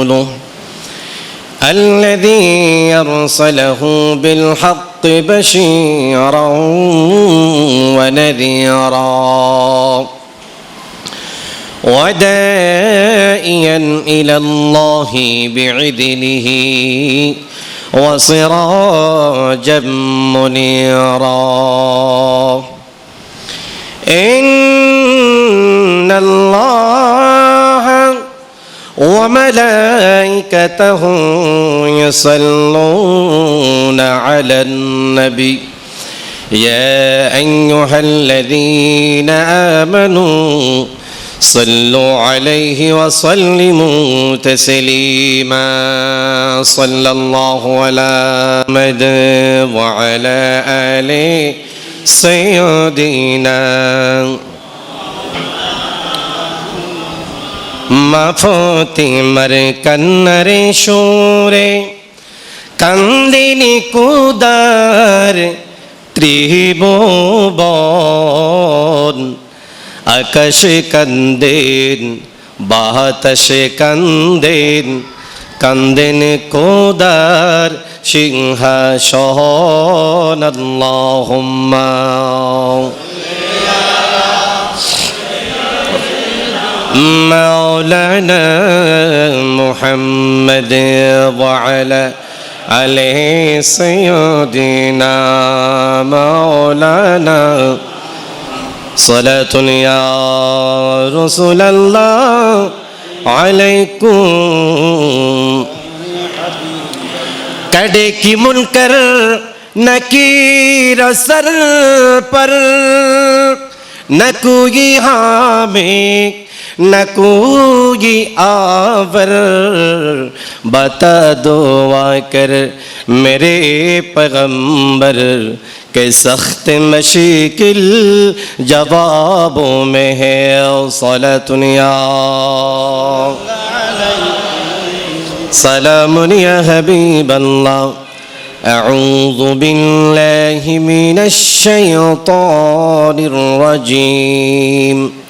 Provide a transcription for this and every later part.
ورسوله الذي أرسله بالحق بشيرا ونذيرا وداعيا إلى الله بإذنه وسراجا منيرا إن الله وملائكته يصلون على النبي يا أيها الذين آمنوا صلوا عليه وسلموا تسليما صلى الله على محمد وعلى آل سيدنا মা ফতিমার কান্নারে সুরে কান্দিনি কুদার ত্রিভুবন আকাশে কান্দেন বাতাসে কান্দেন কান্দেন কুদার সিংহাসন আল্লাহুম্মা مولانا محمد وعلى آله سيدنا مولانا صلاة يا رسول الله عليكم कड़े की मुनकर नकीर सर पर न कोई हामिक न कोई आवर बता दो आकर मेरे पैगंबर के सख्त मशीकिल जवाबों में है सलातुन या सलामुन या हबीब अल्लाह أعوذ بالله من الشيطان الرجيم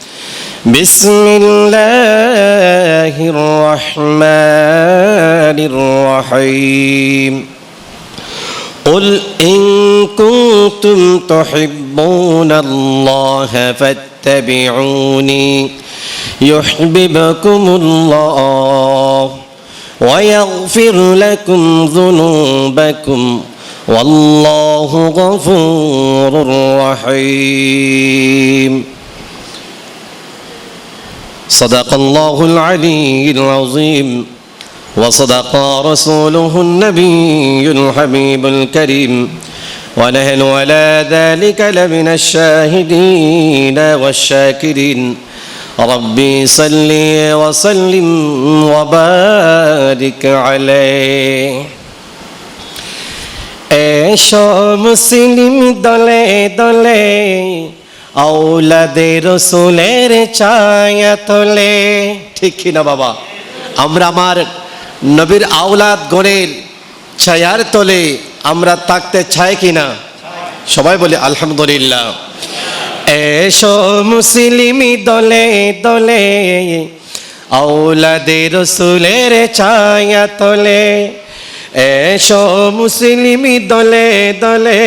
بسم الله الرحمن الرحيم قل إن كنتم تحبون الله فاتبعوني يحببكم الله ويغفر لكم ذنوبكم والله غفور رحيم صدق الله العلي العظيم وصدق رسوله النبي الحبيب الكريم ونحن على ذلك لمن الشاهدين والشاكرين ربي صل وسلم وبارك عليه এসো মুসলিম দলে দলে আওলাদে রসুলের ছায়া তলে ঠিক কি না বাবা আমরা আমার নবীর আওলাদ গণের ছায়ার তলে আমরা থাকতে চাই কিনা সবাই বলে আলহামদুলিল্লাহ এসো মুসলিম দলে দলে আওলাদে রসুলের ছায়া তলে এসো মুসলিম দলে দলে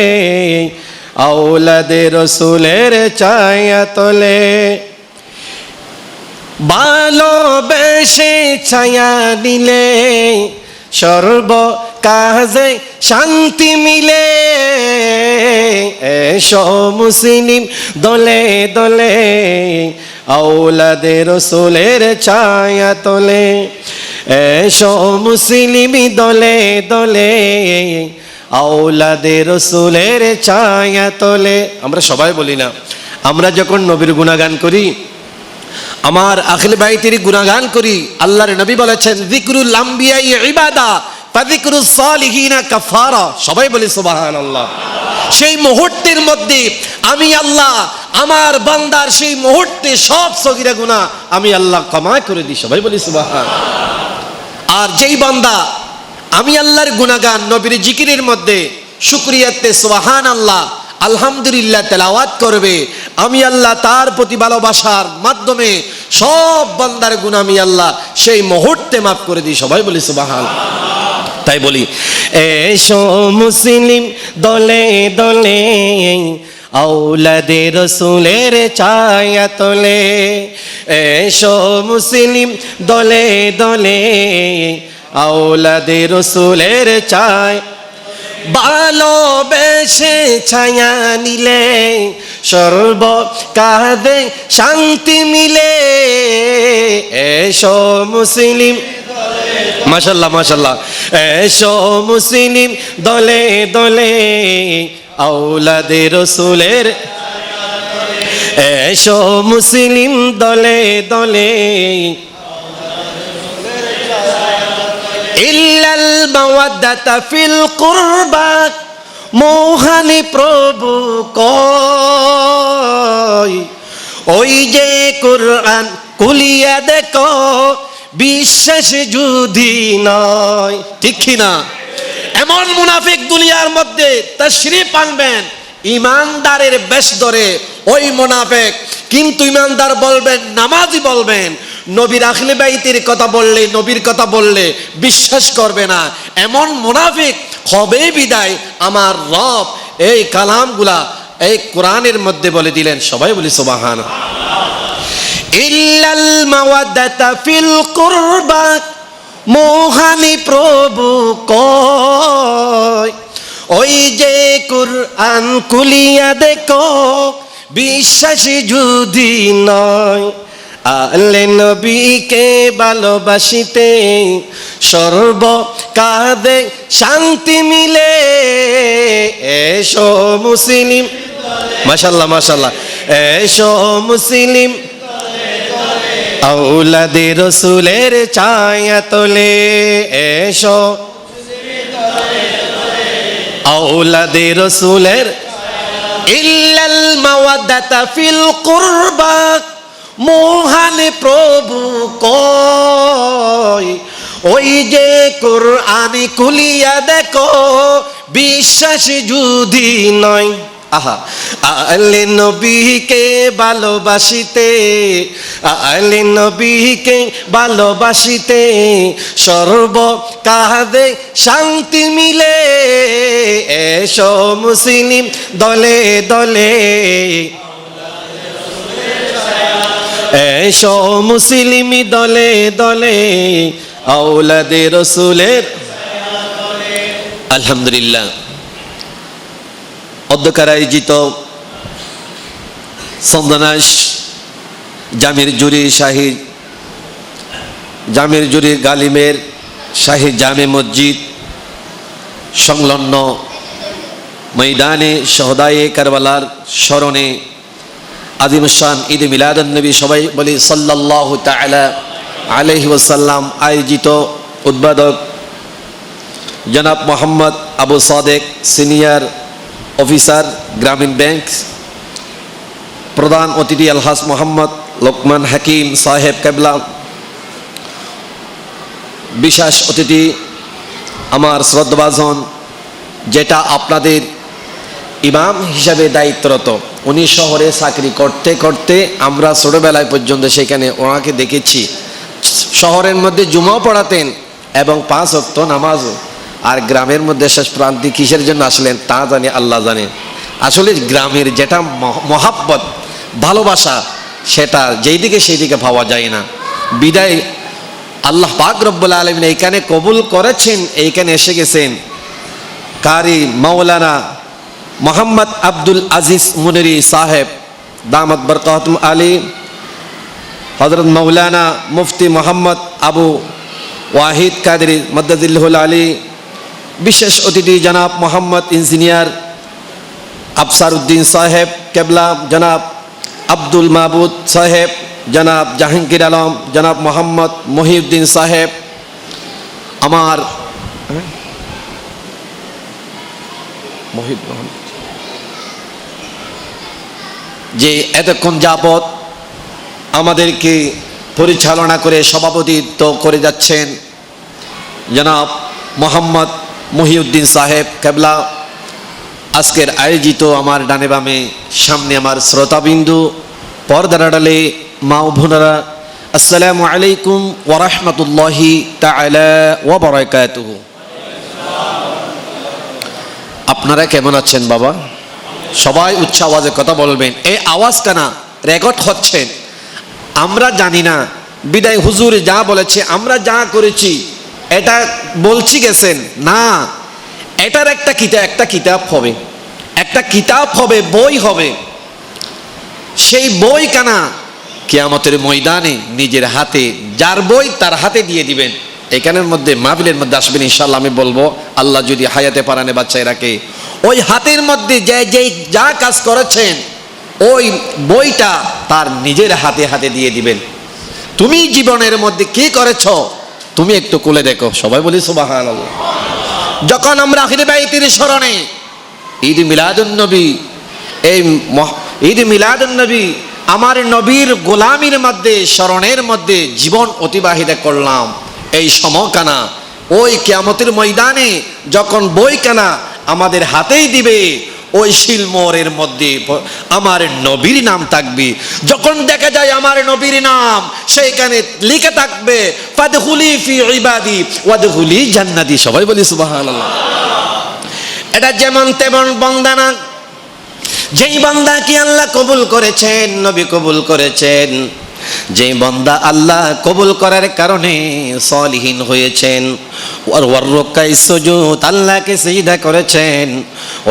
আওলাদে রসুলের ছায়া তলে ভালোবেসে ছায়া দিলে সর্ব কাজে শান্তি মিলে এসো মুসলিম দলে দলে আওলাদে রসুলের ছায়া তলে এসো মুসলিম দলে দলে আওলাদে রসুলের ছায়া তলে আমরা সবাই বলি না আমরা যখন নবীর গুণগান করি আমার আহলে বাইতের গুণগান করি আল্লাহর নবী বলেছেন যিকরুল আম্বিয়া ইবাদা ফাযিকরুস সালিহিনা কাফারা সবাই বলি সুবহানাল্লাহ সেই মুহূর্তের মধ্যে আমি আল্লাহ আমার বান্দার সেই মুহূর্তে সব সগীরা গুনাহ আমি আল্লাহ ক্ষমা করে দিই সবাই বলি সুবহানাল্লাহ আর যেই বান্দা আমি আল্লাহর গুণগান নবীর জিকিরের মধ্যে শুকরিয়াতে সুবহানাল্লাহ আলহামদুলিল্লাহ তেলাওয়াত করবে আমি আল্লাহ তার প্রতি ভালোবাসার মাধ্যমে সব বান্দার গুনাহ আমি আল্লাহ সেই মুহূর্তে মাফ করে দিই। সবাই বলি সুবহানাল্লাহ। তাই বলি, এসো মুসলিম দলে দলে আওলাদে রসুলের ছায়া তলে। এসো মুসলিম দলে দলে আওলাদে রসুলের ছায়া, ভালোবেসে ছায়া নিলে সর্ব কাঁধে শান্তি মিলে। এসো মুসলিম, মাশাল্লাহ মাশাল্লাহ, এসো মুসলিম দলে দলে আওলাদে রসুলের, এসো মুসলিম দলে দলে ইল্লাল মাওয়াদ্দাতা ফিল কুরবা, মোহানি প্রভু কয় ওই যে কুরআন কুলিয়া দেখো বিশ্বাস যদি নয়। ঠিক কিনা? এমন মুনাফিক দুনিয়ার মধ্যে তাশরীফ আনবেন ইমানদারের বেশ ধরে ওই মুনাফিক, কিন্তু ইমানদার বলবেন, নামাজি বলবেন, নবীর আহলে বাইতের কথা বললে, নবীর কথা বললে বিশ্বাস করবে না। এমন মুনাফিক হবে বিদায় আমার রব এই কালামগুলা এই কোরআনের মধ্যে বলে দিলেন। সবাই বলি সুবহানাল্লাহ। ইল্লাল মাওয়াদ্দাতা ফিল কুরবা, মোহানি প্রভু কয় ওই যে কুরআন কুলিয়া দেখো বিশ্বাসী যদি নয়। আলে নবীকে ভালোবাসিতে সর্ব কাঁধে শান্তি মিলে। এসো মুসলিম, মাশাল্লাহ মাশাল্লাহ, এসো মুসলিম আওলাদে রসুলের ছায়া তলে। এসো আওলাদে রসুলের, ইল্লাল মাওয়াদ্দাতা ফিল কুরবা, মোহানে প্রভু কয় ওই যে কুরআন কুলিয়া দেখো বিশ্বাস যদি নয়। আহা, আলে নবীকে ভালোবাসিতে, আলে নবীকে ভালোবাসিতে সর্ব কাঁধে শান্তি মিলে। এসো মুসলিম দলে দলে, এসো মুসলিম দলে দলে আওলাদে রসুলের। আলহামদুলিল্লাহ, অধ্যক্ষের আয়োজিত সন্দানাস জামির জুরি শাহী, জামির জুরি গালিমের শাহী জামে মসজিদ সংলগ্ন ময়দানে শহদায়ে কারবালার স্মরণে আজিমুশান ঈদ মিলাদুন নবী, সবাই বলি সাল্লাল্লাহু তাআলা আলাইহি ওয়াসাল্লাম আয়োজিত উদ্বোধক জনাব মোহাম্মদ আবু সাদেক, সিনিয়র অফিসার গ্রামীণ ব্যাংক, প্রধান অতিথি আলহাজ মোহাম্মদ লোকমান হাকিম সাহেব কেবলা, বিশেষ অতিথি আমার শ্রদ্ধাভাজন যেটা আপনাদের ইমাম হিসাবে দায়িত্বরত, উনি শহরে চাকরি করতে করতে আমরা ছোটবেলায় পর্যন্ত সেখানে ওনাকে দেখেছি। শহরের মধ্যে জুমাও পড়াতেন এবং 5 ওয়াক্ত নামাজও। আর গ্রামের মধ্যে শেষ প্রান্তিক কিসের জন্য আসলেন তা জানে আল্লাহ জানে। আসলে গ্রামের যেটা মহাব্বত ভালোবাসা সেটা যেই দিকে সেই দিকে পাওয়া যায় না। বিদায় আল্লাহ পাক রব্বুল আলামিন এইখানে কবুল করেছেন, এইখানে এসে গেছেন কারি মাওলানা মোহাম্মদ আব্দুল আজিজ মুনেরি সাহেব দামাত বরকাতুম আলী, হযরত মাওলানা মুফতি মোহাম্মদ আবু ওয়াহিদ কাদরি মদ্দাদিল্লাহুল আলী, বিশেষ অতিথি জনাব মোহাম্মদ ইঞ্জিনিয়ার আফসার উদ্দিন সাহেব কেবলা, জনাব আব্দুল মাহবুদ সাহেব, জনাব জাহাঙ্গীর আলম, জনাব মোহাম্মদ মহিউদ্দিন সাহেব, আমার যে এতক্ষণ যাবৎ আমাদেরকে পরিচালনা করে সভাপতিত্ব করে যাচ্ছেন জনাব মোহাম্মদ মহিউদ্দিন সাহেব কেবলা, আজকের আয়োজিত আমার ডানে বামে সামনে আমার শ্রোতাবিন্দু, পর্দার আড়ালে মা ও বোনেরা, আসসালামু আলাইকুম ওয়া রাহমাতুল্লাহি তাআলা ওয়া বারাকাতুহু। আপনারা কেমন আছেন বাবা? সবাই উচ্চ আওয়াজে কথা বলবেন। এই আওয়াজ কানা রেকর্ড হচ্ছে, আমরা জানি না বিদায় হুজুর যা বলেছে, আমরা যা করেছি এটা বলছি গেছেন না, এটার একটা কিতাব হবে, একটা কিতাব হবে, বই হবে। সেই বই কানা কিয়ামতের ময়দানে নিজের হাতে, যার বই তার হাতে দিয়ে দিবেন। এখানের মধ্যে মাহফিলের মধ্যে আসবেন ইনশাআল্লাহ, আমি বলবো আল্লাহ যদি হায়াতে পারানে বাচ্চায় রাখে, ওই হাতের মধ্যে যে যা কাজ করেছেন ওই বইটা তার নিজের হাতে হাতে দিয়ে দিবেন। তুমি জীবনের মধ্যে কি করেছ তুমি একটু খুলে দেখো। সবাই বলি সুবহানাল্লাহ। যখন আমরা আখির বাইতের স্মরণে ঈদ মিলাদুন নবী, এই ঈদ মিলাদুন নবী আমার নবীর গোলামির মধ্যে স্মরণের মধ্যে জীবন অতিবাহিত করলাম, এই সময়কানা ওই কিয়ামতের ময়দানে যখন বইকানা আমাদের হাতেই দিবে, ওই শিলমোহরের মধ্যে আমার নবীর নাম থাকবে। যখন দেখা যায় আমার নবীর নাম সেইখানে লিখে থাকবে ফাদখুলি ফি ইবাদি ওয়াদখুলি জান্নাতি। সবাই বলি সুবহানাল্লাহ। এটা যেমন তেমন বান্দা না, যেই বান্দা কি আল্লাহ কবুল করেছেন, নবী কবুল করেছেন, যেই বান্দা আল্লাহ কবুল করার কারণে সলিহিন হয়েছেন, ওয়ার রুকাই সুজুদ আল্লাহকে সিজদা করেছেন,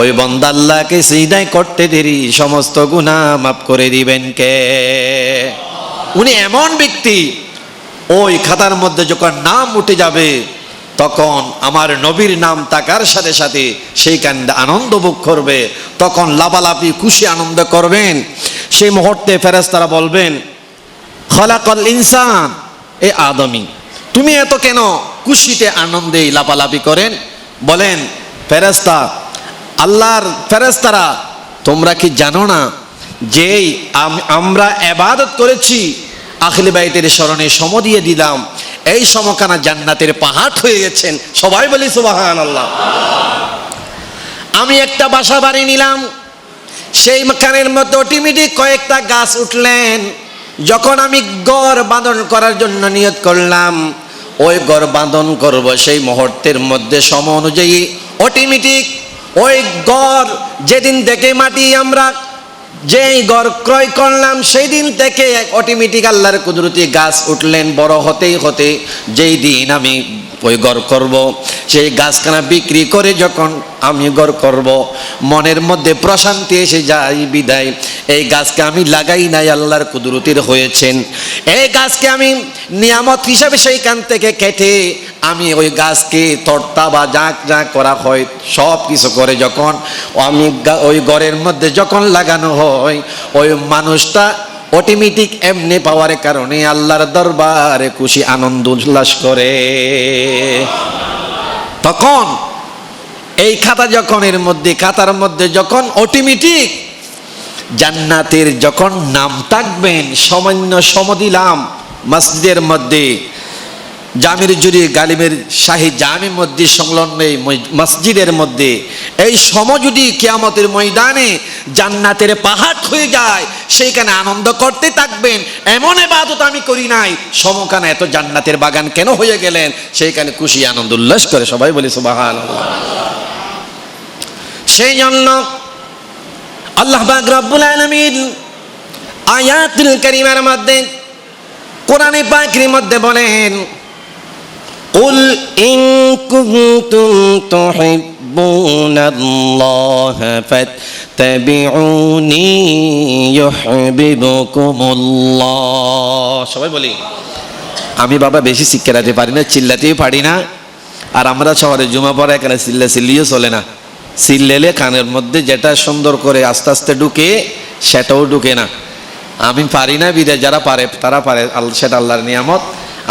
ওই বান্দা আল্লাহকে সিজদা করতে দেরি সমস্ত গুনাহ মাফ করে দিবেন কে? উনি এমন ব্যক্তি, ওই খাতার মধ্যে যখন নাম উঠে যাবে তখন আমার নবীর নাম থাকার সাথে সাথে সেইখানে আনন্দ ভোগ করবে, তখন লাফালাফি খুশি আনন্দ করবেন। সেই মুহূর্তে ফেরেশতারা বলবেন খলাকাল ইনসান, এ আদমি তুমি এত কেন খুশিতে আনন্দে লাফালাফি করেন? বলেন ফেরেশতা, আল্লাহর ফেরেশতারা তোমরা কি জানো না যে আমরা ইবাদত করেছি, আহলে বাইতের স্মরণে সম দিয়ে দিলাম, এই সমকানা জান্নাতের পাহাড় হয়ে গেছেন। সবাই বলি সুবহানাল্লাহ। আমি একটা বাসা বাড়ি নিলাম, সেই মাকানের মধ্যে অটোমেটিক কয়েকটা গাছ উঠলেন। যখন আমি ঘর বাঁধন করার জন্য নিয়ত করলাম, ওই ঘর বাঁধন করব, সেই মুহূর্তের মধ্যে সম অনুযায়ী অটোমেটিক ওই ঘর যেদিন থেকে মাটি আমরা যেই ঘর ক্রয় করলাম সেই দিন থেকে অটোমেটিক আল্লাহর কুদরতি গাছ উঠলেন। বড় হতেই হতে যেই দিন আমি ওই ঘর করব, সেই গাছখানা বিক্রি করে যখন আমি ঘর করব, মনের মধ্যে প্রশান্তি এসে যায় বিদায় এই গাছকে আমি লাগাই নাই, আল্লাহর কুদরতির হয়েছেন। এই গাছকে আমি নিয়ামত হিসাবে সেইখান থেকে কেটে আমি ওই গাছকে তর্তা বা যা করা হয় সব কিছু করে যখন আমি ওই ঘরের মধ্যে যখন লাগানো হয়, ওই মানুষটা অটোমেটিক এমনি পাওয়ার কারণে আল্লাহর দরবারে খুশি আনন্দ উল্লাস করে। তখন এই খাতা যখন এর মধ্যে খাতার মধ্যে যখন অটোমেটিক জান্নাতের যখন নাম থাকবেন, সামান্য সম দিলাম মসজিদের মধ্যে, জামির জুরি গালিবের শাহী জামির মধ্যে সংলগ্ন এই মসজিদের মধ্যে এই সম যদি কিয়ামতের ময়দানে জান্নাতের পাহাড় হয়ে যায়, সেইখানে আনন্দ করতে থাকবেন। এমন ইবাদত আমি করি নাই, সমখানে এত জান্নাতের বাগান কেন হয়ে গেলেন, সেইখানে খুশি আনন্দ উল্লাস করে। সবাই বলি সুবহানাল্লাহ। সেই জন্য আল্লাহ পাক রব্বুল আলামিন আয়াতুল কারীমার মধ্যে, কোরআনে পাকের মধ্যে বলেন কুল ইন কুনতুম তুহিব্বুনাল্লাহ ফাত্তাবিউনি ইউহিব্বুকুমুল্লাহ। সবাই বলি। আমি বাবা বেশি শিক্ষা দিতে পারি না, চিল্লাতেও পারি না, আর আমরা শহরে জুমা পড়া এখানে চিল্লিও চলে না। চিল্লেলে কানের মধ্যে যেটা সুন্দর করে আস্তে আস্তে ঢুকে সেটাও ঢুকে না। আমি পারি না, বিদায় যারা পারে তারা পারে, সেটা আল্লাহর নিয়ামত।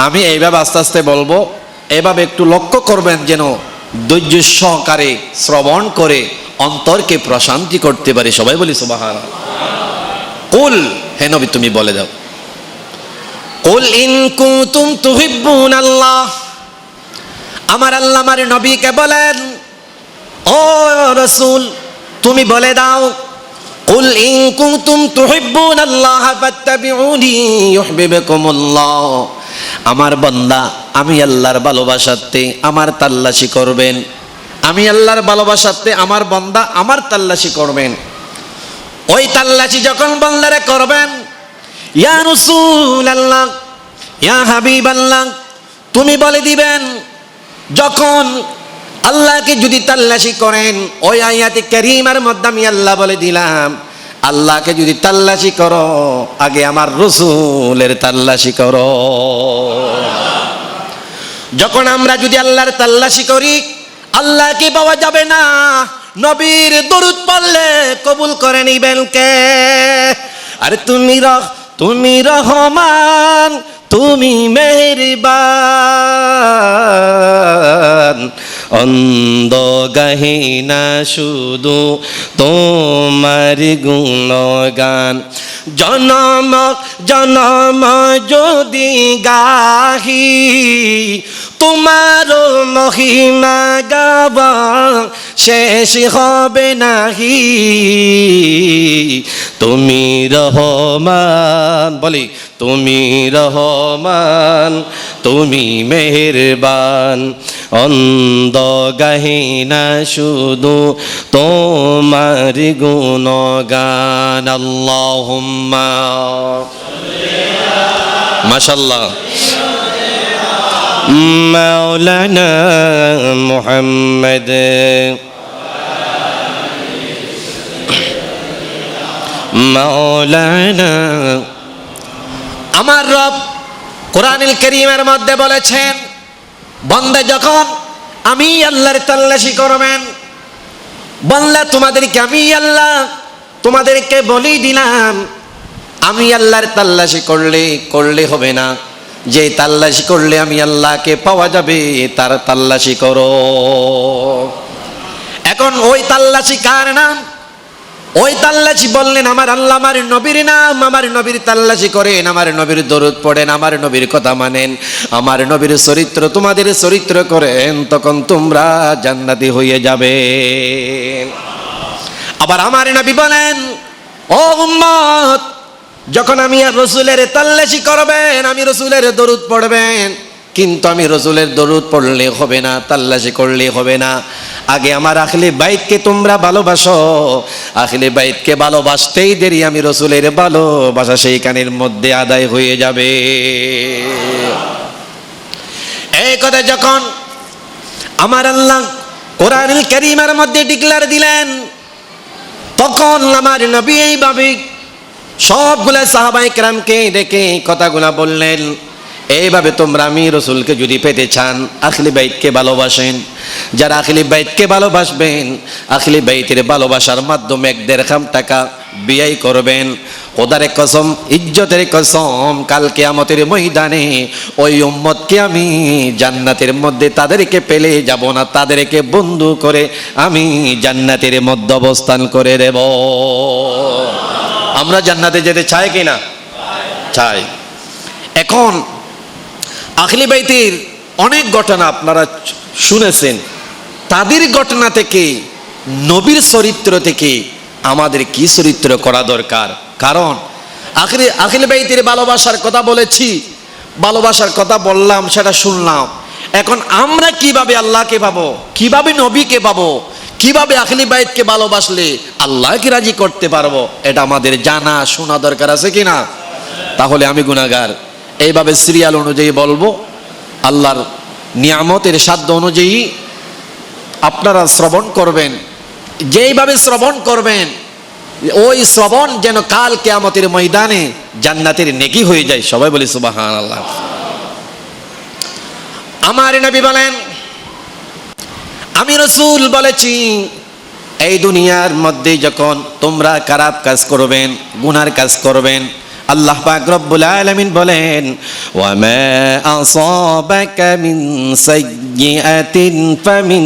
আমি এইভাবে আস্তে আস্তে বলবো, এভাবে একটু লক্ষ্য করবেন যেন ধৈর্য সহকারে শ্রবণ করে অন্তরকে প্রশান্তি করতে পারি। সবাই বলি সুবহানাল্লাহ। কুল, হে নবী তুমি বলে দাও, কুল ইন কুনতুম তুহিব্বুনাল্লাহ, আমার আল্লাহ আমার নবীকে বলেন, ও রাসূল তুমি বলে দাও, কুল ইন কুনতুম তুহিব্বুনাল্লাহ ফাত্তাবিউনি ইউহিব্বুকুমুল্লাহ। আমার বান্দা, আমি আল্লাহর ভালোবাসাতে আমার তাল্লাশি করবেন। আমি আল্লাহর ভালোবাসাতে আমার বান্দা আমার তাল্লাশি করবেন। ওই তাল্লাশি যখন বান্দারে করবেন, ইয়া রাসূলুল্লাহ, ইয়া হাবিবাল্লাহ, তুমি বলে দিবেন, যখন আল্লাহকে যদি তাল্লাশি করেন, ওই আয়াতে কারীমার মধ্যে আমি আল্লাহ বলে দিলাম, আল্লাহকে যদি তাল্লাশি করো, আগে আমার রাসূলের তাল্লাশি করো। যখন আমরা যদি আল্লাহর তাল্লাশি করি, আল্লাহকে পাওয়া যাবে না, নবীর দরুদ পড়লে কবুল করে নিবেন কে? আরে তুমি রহমান, তুমি মেহেরবান, অন্ধ গাহিনা শুধু তোমার গুণগান। জনম জনম যদি গাহি, তোমার মহিমা গাওয়া শেষ হবে নাহি। তুমি রহমান, বলি তুমি রহমান, তুমি মেহেরবান, অন্ধ গাহিনা শুধু তোমার গুণগান। আল্লাহুম্মা মাশাআল্লাহ মাওলানা মুহাম্মদ মাওলানা। আমার রব কোরআনুল কারীমের মধ্যে বলেছেন, বান্দা যখন আমি আল্লাহর তাল্লাশি করবেন, বান্দা তোমাদেরকে আমি আল্লাহ তোমাদেরকে বলি দিলাম, আমি আল্লাহর তাল্লাশি করলে হবে না, যে তাল্লাশি করলে আমি আল্লাহকে পাওয়া যাবে তার তাল্লাশি করো। এখন ওই তাল্লাশি কার নাম? ওই তাল্লাশি বললেন আমার আল্লাহ, আমার নবীর নাম, আমার নবীর তাল্লাশি করেন, আমার নবীর দরুদ পড়েন, আমার নবীর কথা মানেন, আমার নবীর চরিত্র তোমাদের চরিত্র করেন, তখন তোমরা জান্নাতি হয়ে যাবে। আবার আমার নবী বলেন, ও উম্মত, যখন আমি রাসূলের তাল্লাশি করবেন, আমি রাসূলের দরুদ পড়বেন, কিন্তু আমি রাসূলের দরুদ পড়লে হবে না, তাল্লাশি করলে হবে না, আগে আমার আহলে বাইতকে তোমরা ভালোবাসো। আহলে বাইতকে ভালোবাসতেই দেরি আমি রাসূলের ভালোবাসা সেইখানের মধ্যে আদায় হয়ে যাবে। এই কথা যখন আমার আল্লাহ কোরআনুল কারীমের মধ্যে ডিক্লেয়ার দিলেন, তখন আমার নবী এইভাবে সবগুলা সাহাবায়ে কেরামকে ডেকে কথাগুলা বললেন, এইভাবে তোমরা আমি রাসূলকে যদি পেতে চান, আহলে বাইতকে ভালোবাসেন। যারা আহলে বাইতকে ভালোবাসবেন, আহলে বাইতের ভালোবাসার মাধ্যমে 1 দিরহাম টাকা ব্যয় করবেন। খোদার কসম, ইজ্জতের কসম, কাল কিয়ামতের ময়দানে ওই উম্মতকে আমি জান্নাতের মধ্যে তাদেরকে পেলে যাব না, তাদেরকে বন্ধু করে আমি জান্নাতের মধ্যে অবস্থান করে দেব। আমরা জান্নাতে যেতে চাই কিনা? চাই। এখন আহলে বাইতের অনেক ঘটনা আপনারা শুনেছেন, তাদের ঘটনা থেকে, নবীর চরিত্র থেকে আমাদের কি চরিত্র করা দরকার। কারণ আহলে বাইতের ভালোবাসার কথা বলেছি, ভালোবাসার কথা বললাম, সেটা শুনলাম। এখন আমরা কিভাবে আল্লাহকে পাবো, কিভাবে নবীকে পাবো, কিভাবে আহলে বাইতকে ভালোবাসলে আল্লাহকে রাজি করতে পারবো, এটা আমাদের জানা শোনা দরকার আছে কিনা? তাহলে আমি গুনাহগার, এইভাবে সিরিয়াল অনুযায়ী বলবো, আল্লাহর নিয়ামতের সাধ্য অনুযায়ী আপনারা শ্রবণ করবেন। যেইভাবে শ্রবণ করবেন, ওই শ্রবণ যেন কাল কিয়ামতের ময়দানে জান্নাতের নেকি হয়ে যায়। সবাই বলি সুবহানাল্লাহ। আমার নবী বলেন, আমি রাসূল বলেছি, এই দুনিয়ার মধ্যে যখন তোমরা খারাপ কাজ করবেন, গুনার কাজ করবেন, আল্লাহ পাক রব্বুল আলামিন বলেন, ওয়া মা আসাবাকা মিন সাইয়্যাতিন ফামিন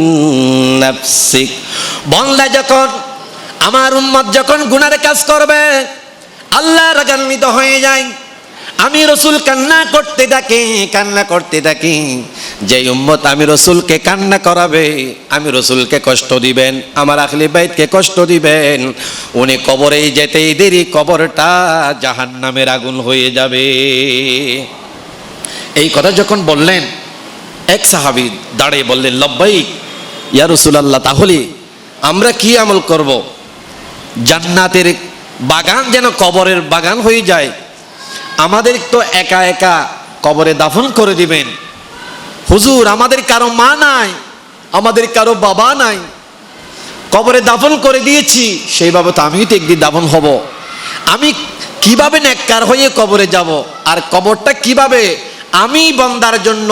নাফসিক। বান্দা যখন, আমার উম্মত যখন গুনার কাজ করবে, আল্লাহ রাগান্বিত হয়ে যায়, আমি রসুল কান্না করতে থাকি। যে উম্মত আমি রসুলকে কান্না করাবে, আমি রসুলকে কষ্ট দিবেন, আমার আহলে বাইতকে কষ্ট দিবেন, উনি কবরে যেতেই দেরি কবরটা জাহান্নামের আগুন হয়ে যাবে। এই কথা যখন বললেন, এক সাহাবী দাঁড়িয়ে বললেন, লব্বাইক ইয়া রাসূলুল্লাহ, তাহলে আমরা কি আমল করব? জান্নাতের বাগান যেন কবরের বাগান হয়ে যায়, আমাদের তো একা একা কবরে দাফন করে দিবেন। হুজুর, আমাদের কারো মা নাই, আমাদের কারো বাবা নাই, কবরে দাফন করে দিয়েছি, সেইভাবে তো আমিও তো একদিন দাফন হব। আমি কিভাবে নেককার হয়ে কবরে যাব, আর কবরটা কিভাবে আমি বান্দার জন্য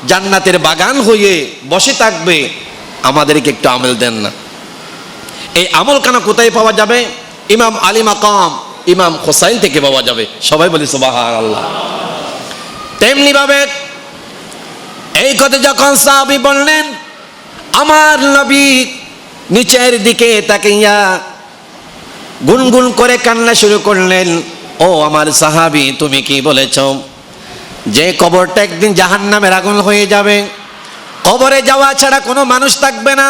জান্নাতের বাগান হয়ে বসে থাকবে? আমাদেরকে একটু আমল দেন না। এই আমল কেন কোথায় পাওয়া যাবে? ইমাম আলী মাকাম ইমাম হোসাইন থেকে পাওয়া যাবে। সবাই বলি সুবহানাল্লাহ। তেমনি ভাবে এই কথা যখন সাহাবী বললেন, আমার নবী নিচের দিকে তাকিয়া গুনগুন করে কান্না শুরু করলেন। ও আমার সাহাবী, তুমি কি বলেছ? যে কবরটা একদিন জাহান্নামের আগুন হয়ে যাবে, কবরে যাওয়া ছাড়া কোনো মানুষ থাকবে না।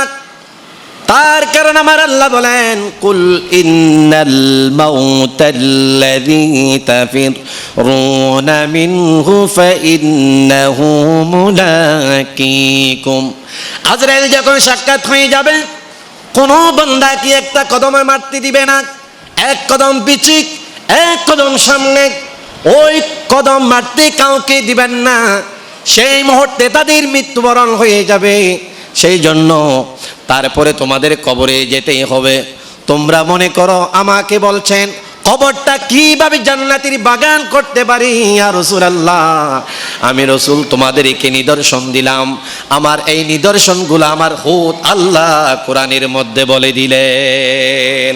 তার কারণ আমার আল্লাহ বলেন, কুল ইন্নাল মাউতাল্লাযী তাফিরুনা মিনহু ফাইন্নাহু মুলাকীকুম। আজরাইল যখন সাক্ষাৎ হয়ে যাবে, কোনো বান্দা কি একটা কদমে মারতে দিবে না, এক কদম পিছিয়ে এক কদম সামনে, ওই কদম মারতে কাউকে দিবেন না। সেই মুহূর্তে তাদের মৃত্যুবরণ হয়ে যাবে। সেই জন্য তারপরে তোমাদের কবরে যেতেই হবে। তোমরা মনে করো আমাকে বলছেন কবরটা কিভাবে জান্নাতের বাগান করতে পারি? ইয়া রাসূলুল্লাহ, আমি রসুল তোমাদেরকে নিদর্শন দিলাম। আমার এই নিদর্শনগুলো আমার হুদ আল্লাহ কোরআনের মধ্যে বলে দিলেন।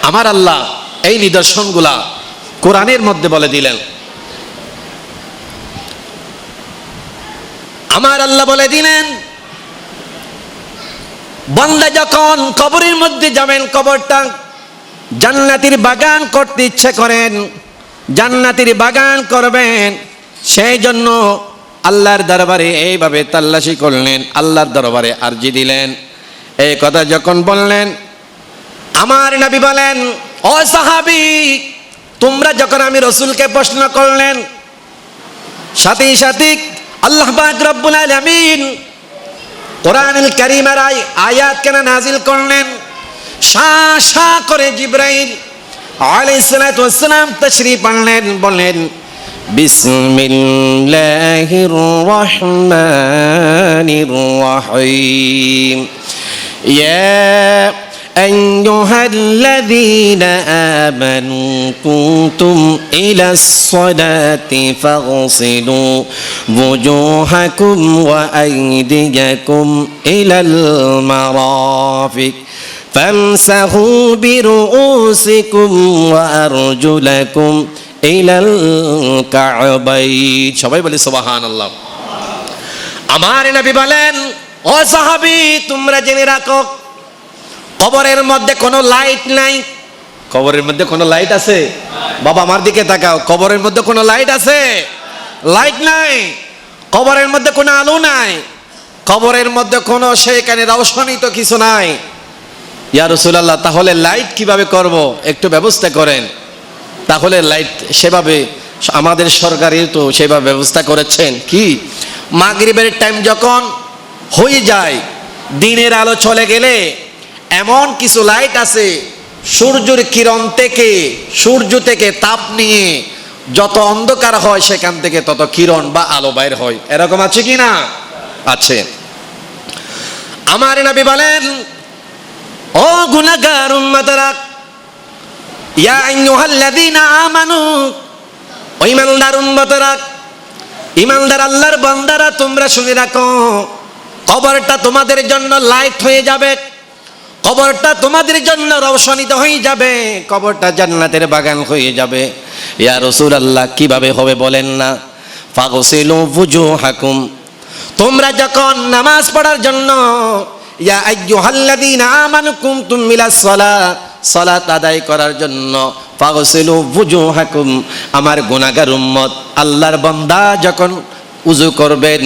আমার আল্লাহ এই নিদর্শনগুলা কোরআনের মধ্যে বলে দিলেন। আমার আল্লাহ বলে দিলেন, বান্দা যখন কবরের মধ্যে যাবেন, কবরটা জান্নাতের বাগান করতে ইচ্ছে করেন, জান্নাতের বাগান করবেন, সেই জন্য আল্লাহর দরবারে এইভাবে তাল্লাশি করলেন, আল্লাহর দরবারে আরজি দিলেন। এই কথা যখন বললেন, আমার নবী বলেন, ও সাহাবী, তোমরা যখন আমি রসুলকে প্রশ্ন করলেন, সাথে সাথে আল্লাহ পাক রব্বুল আলামিন কোরআনুল কারীমের আয়াত কেন নাজিল করলেন? শা করে জিবরাইল আলাইহিস সালাতু ওয়াস সালাম তাশরীফ আনলেন, বললেন, বিসমিল্লাহির রহমানির রহিম, ইয়া أيها الذين آمنوا قمتم إلى الصلاة فاغسلوا وجوهكم وأيديكم إلى المرافق فامسحوا برؤوسكم وأرجلكم إلى الكعبين। সবাই বলি সুবহানাল্লাহ। আমার নবী বলেন, ও সাহাবী, তোমরা জেনে রাখো, কবরের মধ্যে কোনো লাইট নাই। কবরের মধ্যে কোনো লাইট আছে? বাবা আমার দিকে তাকাও, কবরের মধ্যে কোনো লাইট আছে? লাইট নাই। কবরের মধ্যে কোনো আলো নাই, কবরের মধ্যে কোনো সেখানে রওশনি তো কিছু নাই। ইয়া রাসূলুল্লাহ, তাহলে লাইট কিভাবে করব? একটু ব্যবস্থা করেন। তাহলে লাইট সেভাবে আমাদের সরকারই তো সেভাবে ব্যবস্থা করেছেন। কি, মাগরিবের টাইম যখন হয়ে যায়, দিনের আলো চলে গেলে এমন কিছু লাইট আছে, সূর্যের কিরণ থেকে, সূর্য থেকে তাপ নিয়ে যত অন্ধকার হয় সেখান থেকে তত কিরণ বা আলো বাইর হয়। এরকম আছে কি না? আছে। আমার নবী বলেন, ও গুনাহগার উম্মতরা, ইয়া আইয়ুহাল্লাযীনা আমানু, ও ঈমানদার উম্মতরা, ঈমানদার আল্লাহর বান্দারা, তোমরা শুনে রাখো, কবরটা তোমাদের জন্য লাইট হয়ে যাবে, কবরটা তোমাদের জন্য রওশনিত হয়ে যাবে, কবরটা জান্নাতের বাগান হয়ে যাবে। ইয়া রাসূলুল্লাহ, কিভাবে হবে বলেন না? ফাগসিলু ওয়ুজুহাকুম, তোমরা যখন নামাজ পড়ার জন্য, ইয়া আইয়ুহাল্লাযীনা আমানু কুমতুম ইলাস সালাত, সালাত আদায় করার জন্য, ফাগসিলু বুজুহাকুম, আমার গুনাহগার উম্মত আল্লাহর বান্দা যখন উযু করবেন,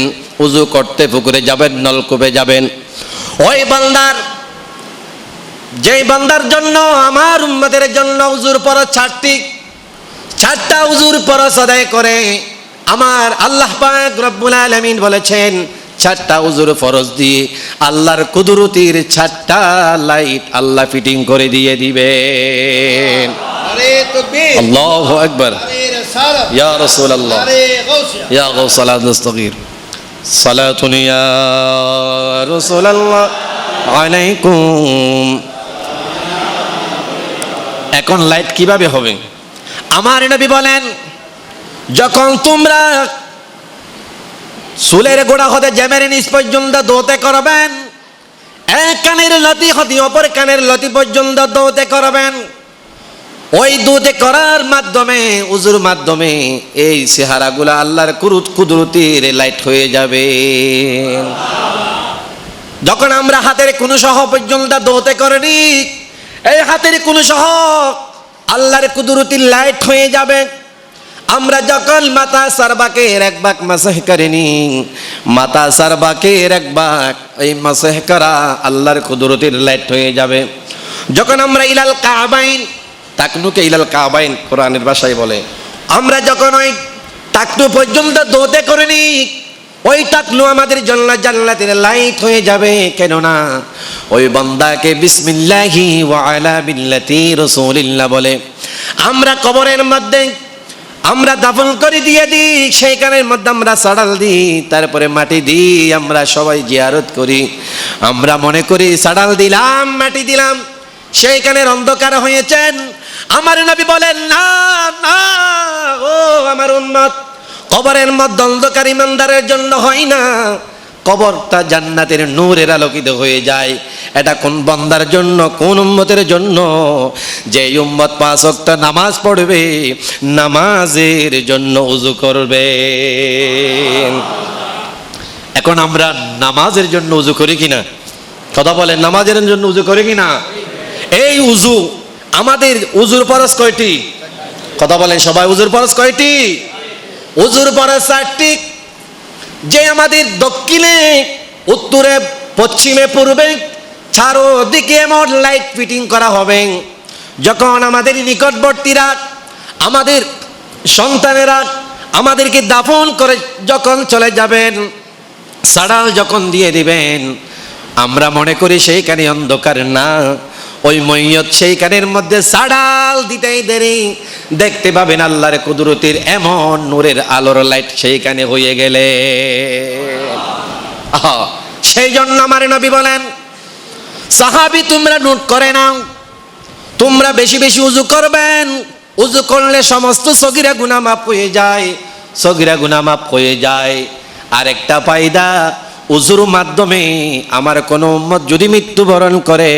উযু করতে পুকুরে যাবেন, নলকূপে যাবেন, ওই বান্দার, যেই বান্দার জন্য আমার উম্মতের জন্য উযুর ফরজ চারটা উযুর ফরজ আদায় করে, আমার আল্লাহ পাক রব্বুল আলামিন বলেছেন চারটা উযুর ফরজ দিয়ে আল্লাহর কুদরতির চারটা লাইট আল্লাহ ফিটিং করে দিয়ে দিবেন। আরে তাকবীর, আল্লাহু আকবার, আরে রিসালাত, ইয়া রাসূলুল্লাহ, আরে গাউসিয়া, ইয়া গাউসাল আদনাস্তাগীর, সালাতুন ইয়া রাসূলুল্লাহ আলাইকুম। এখন লাইট কিভাবে হবে? আমার নবী বলেন, যখন তোমরা চুলের গোড়া হতে জ্যামের নিচ পর্যন্ত দৌতে করবেন, এক কানের লতি হতে অপর কানের লতি পর্যন্ত দৌতে করবেন, ওই দৌতে করার মাধ্যমে, উজুর মাধ্যমে এই চেহারাগুলা আল্লাহর কুদরতির লাইট হয়ে যাবে। যখন আমরা হাতের কোনো সহ পর্যন্ত দৌতে করিনি, এই হাতের কোনো সহ আল্লাহর কুদরতির লাইট হয়ে যাবে। আমরা যখন মাথা সারবাকের এক ভাগ মাসাহ করিনি, মাথা সারবাকের এক ভাগ এই মাসাহ করা আল্লাহর কুদরতির লাইট হয়ে যাবে। যখন আমরা ইলাল কাবাইন, টাকনুকে ইলাল কাবাইন কোরআনের ভাষায় বলে, আমরা যখন ওই টাকনু পর্যন্ত দৌতে করিনি, ওই টাকনু আমাদের জন্য জান্নাতের লাইট হয়ে যাবে। কেননা ওই বান্দাকে বিসমিল্লাহি ওয়া আলা বিল্লাতি রাসূলিল্লাহ বলে আমরা কবরের মধ্যে আমরা দাফন করে দিয়ে দিই, সেইখানের মধ্যে আমরা সাড়াল দিই, তারপরে মাটি দিই, আমরা সবাই জিয়ারত করি। আমরা মনে করি সাড়াল দিলাম, মাটি দিলাম, সেইখানের অন্ধকার হয়েছেন। আমার নবী বলেন, না না, ও আমার উম্মত, কবরের মধ্যে অন্ধকার ইমানদারের জন্য হয় না, কবরটা জান্নাতের নূরের আলোকিত হয়ে যায়। এটা কোন বান্দার জন্য, কোন উম্মতের জন্য? যে উম্মত 5 ওয়াক্ত নামাজ পড়বে, নামাজের জন্য ওযু করবে। এখন আমরা নামাজের জন্য ওযু করি কিনা? কথা বলেন, নামাজের জন্য ওযু করি কিনা? এই ওযু, আমাদের ওযুর ফরজ কয়টি? কথা বলেন সবাই, ওযুর ফরজ কয়টি? ওযুর ফরজ 4টি। যে আমাদের দক্ষিণে, উত্তরে, পশ্চিমে, পূর্বে চারদিকে এমন লাইট ফিটিং করা হবে, যখন আমাদের নিকটবর্তীরা, আমাদের সন্তানেরা আমাদেরকে দাফন করে যখন চলে যাবেন, সাড়াল যখন দিয়ে দিবেন, আমরা মনে করি সেইখানে অন্ধকার না, ওই মইয়ত সেইখানের মধ্যে সাড়াল দিতেই দেরি, দেখতে পাবেন আল্লাহর কুদরতির এমন নূরের আলোর লাইট সেইখানে হয়ে গেলে। সেই জন্য আমার নবী বলেন, সাহাবী তোমরা নোট করে নাও, তোমরা বেশি বেশি উযু করবেন। উযু করলে সমস্ত সগীরা গুনাহ মাফ হয়ে যায়, সগীরা গুনাহ মাফ হয়ে যায়। আরেকটা ফায়দা, উযুর মাধ্যমে আমার কোন উম্মত যদি মৃত্যুবরণ করে,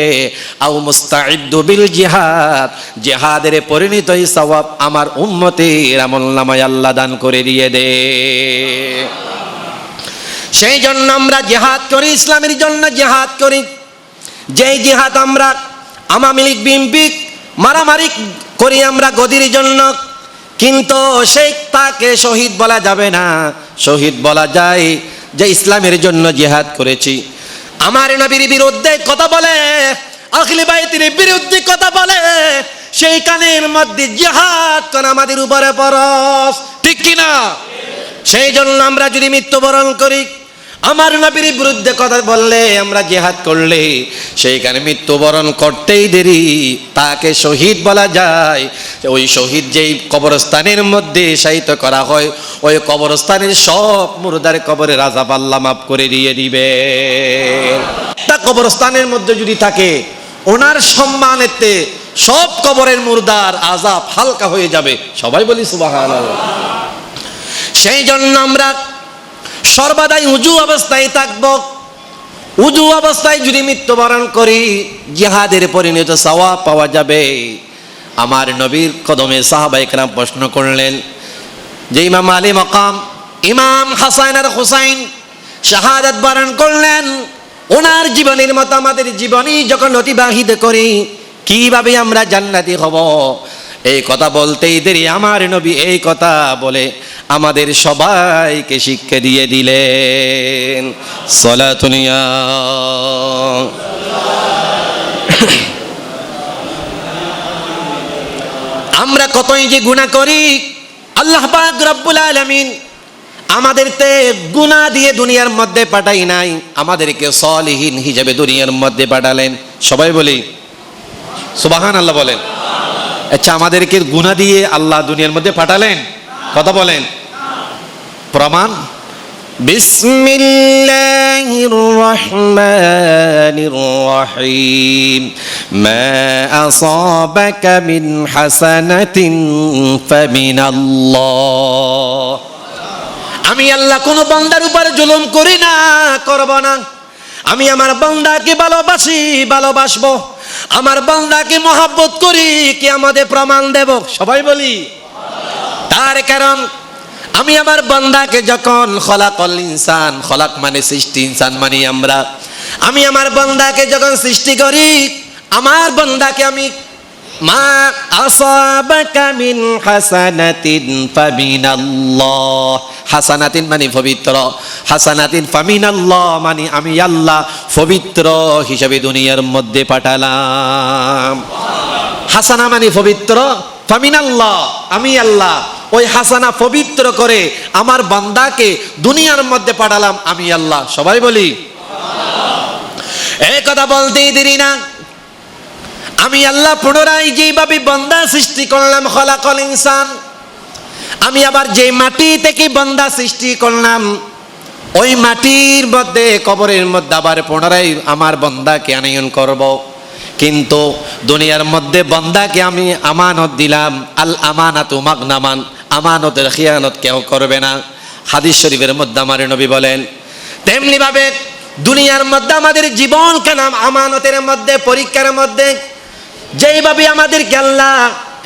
আও মুস্তাইদ্দু বিল জিহাদ, জিহাদের পরিণত সওয়াব আমার উম্মতের আমলনামায় আল্লাহ দান করে দিয়ে দে। সেই জন্য আমরা জিহাদ করি, ইসলামের জন্য জিহাদ করি। যেই জিহাদ আমরা আওয়ামী লীগ বিএনপি মারামারি করি আমরা গদির জন্য, কিন্তু সেই তাকে শহীদ বলা যাবে না। শহীদ বলা যায় যে ইসলামের জন্য জিহাদ করেছি। আমার নবীর বিরুদ্ধে কথা বলে, আহলে বাইতের বিরুদ্ধে কথা বলে, সেই কানের মধ্যে জিহাদ করা আমাদের উপরে ফরজ, ঠিক কিনা? সেই জন্য আমরা যদি মৃত্যুবরণ করি, আমার নবীর বিরুদ্ধে কথা বললে, আমরা জিহাদ করলে, সেইখানে মৃত্যুবরণ করতেই দেরি, তাকে শহীদ বলা যায়। ওই শহীদ যেই কবরস্থানের মধ্যে শায়িত করা হয়, ওই কবরস্থানের সব মুর্দার কবরের আযাব আল্লাহ মাফ করে দিয়ে দিবে। তা কবরস্থানের মধ্যে যদি থাকে, ওনার সম্মানেতে সব কবরের মুর্দার আযাব হালকা হয়ে যাবে। সবাই বলি সুবহানাল্লাহ। সেই জন্য আমরা সর্বদাই উজু অবস্থায় থাকব। উজু অবস্থায় যদি মৃত্যুবরণ করি, জিহাদের পরিণত সওয়াব পাওয়া যাবে। আমার নবীর কদমে সাহাবায়ে কেরাম প্রশ্ন করলেন যে ইমাম আলী মাকাম, ইমাম হাসান আর হুসাইন শাহাদাত বরণ করলেন, ওনার জীবনের মতো আমাদের জীবনী যখন অতিবাহিত করি, কিভাবে আমরা জান্নাতি হব? এই কথা বলতেই দেরি আমার নবী এই কথা বলে আমাদের সবাইকে শিক্ষা দিয়ে দিলেন। সালাতুনিয়া আমরা কতই যে গুনাহ করি, আল্লাহ পাক রব্বুল আলামিন আমাদেরকে গুনাহ দিয়ে দুনিয়ার মধ্যে পাঠাই নাই, আমাদেরকে সলিহিন হিসেবে দুনিয়ার মধ্যে পাঠালেন। সবাই বলি সুবহানাল্লাহ বলেন। আচ্ছা, আমাদেরকে গুনাহ দিয়ে আল্লাহ দুনিয়ার মধ্যে পাঠালেন? কথা বলেন, প্রমাণ? বিসমিল্লাহির রহমানির রহিম। মা আসাবাকা মিন হাসানাতিন ফামিনাল্লাহ। আমি আল্লাহ কোন বান্দার উপর জুলুম করি না, করব না। আমি আমার বান্দাকে ভালোবাসি, ভালোবাসবো। আমার বান্দাকে মহব্বত করি, কি আমাদের প্রমাণ দেব? সবাই বলি। তার কারণ আমি আমার বান্দাকে যখন খলাকল ইনসান, খলাক মানে সৃষ্টি, ইনসান মানে আমরা, আমি আমার বান্দাকে যখন সৃষ্টি করি, আমার বান্দাকে আমি মা আসাবাকা মিন হাসানাতিন ফামিনাল্লাহ। হাসানাতিন মানে পবিত্র, হাসানাতিন ফামিনাল্লাহ মানে আমি আল্লাহ পবিত্র হিসাবে দুনিয়ার মধ্যে পাঠালাম। হাসানা মানে পবিত্র, ফামিনাল্লাহ আমি আল্লাহ ওই হাসানা পবিত্র করে আমার বান্দাকে দুনিয়ার মধ্যে পাঠালাম আমি আল্লাহ। সবাই বলি। এই কথা বলতেই দেরি না, আমি আল্লাহ পুনরায় যেভাবে বান্দা সৃষ্টি করলাম, খলাকল ইনসান, আমি আবার যে মাটি থেকে বান্দা সৃষ্টি করলাম, ওই মাটির মধ্যে কবরের মধ্যে আবার পুনরায় আমার বান্দাকে আনয়ন করব। কিন্তু দুনিয়ার মধ্যে বান্দাকে আমি আমানত দিলাম, আল আমানাতু মাগনামান, আমানতের খিয়ানত কেউ করবে না। হাদিস শরীফের মধ্যে আমার নবী বলেন, তেমনি ভাবে দুনিয়ার মধ্যে আমাদের জীবন কেন আমানতের মধ্যে, পরীক্ষার মধ্যে যেইভাবে আমাদেরকে আল্লাহ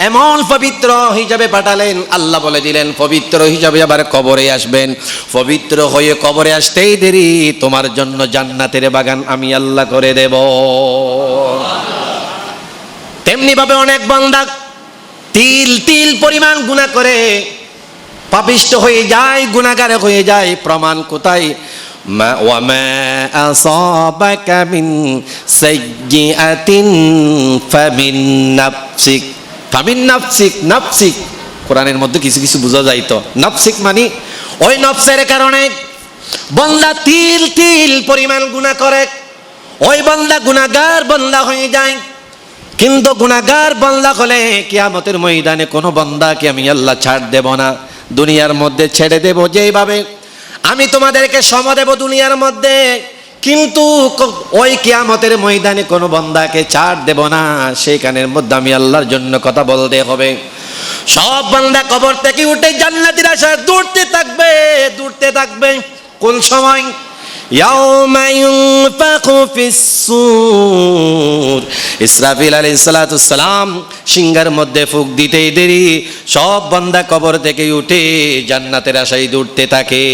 এমন পবিত্র হিসাবে পাঠালেন, আল্লাহ বলে দিলেন পবিত্র হিসাবে আবার কবরে আসবেন। পবিত্র হয়ে কবরে আসতেই দেরি, তোমার জন্য জান্নাতের বাগান আমি আল্লাহ করে দেব। তেমনি ভাবে অনেক বান্দা তিল তিল পরিমাণ গুনাহ করে পাপিষ্ট হয়ে যায়, গুনাহগার হয়ে যায়। প্রমাণ কোথায়? ওয়া মা আসাবাকা মিন সাইয়্যাতিন ফামিন নাফসিক। ফামিন নাফসিক, নাফসিক কোরআনের মধ্যে কিছু কিছু বোঝা যায় তো। নাফসিক মানে ওই নফসের কারণে বান্দা তিল তিল পরিমাণ গুনাহ করে, ওই বান্দা গুনাহগার বান্দা হয়ে যায়। কিন্তু গুনাহগার বান্দা হলে কিয়ামতের ময়দানে কোনো বান্দাকে আমি আল্লাহ ছাড় দেব না, দুনিয়ার মধ্যে ছেড়ে দেব। যেভাবে আমি তোমাদেরকে সময় দেব দুনিয়ার মধ্যে, কিন্তু ওই কিয়ামতের ময়দানে কোনো বান্দাকে ছাড় দেব না। সেইখানের মধ্যে আমি আল্লাহর জন্য কথা বলতে হবে। সব বান্দা কবর থেকে উঠে জান্নাতের আশায় দৌড়তে থাকবে, দৌড়তে থাকবে। কোন সময়? ইয়াউমা ইউনফাখু ফিস-সূর। ইসরাফিল আলাইহিস সালাতু সালাম সিংহার মধ্যে ফুঁক দিতেই দেরি, সব বান্দা কবর থেকে উঠে জান্নাতের আশায় দৌড়তে থাকে।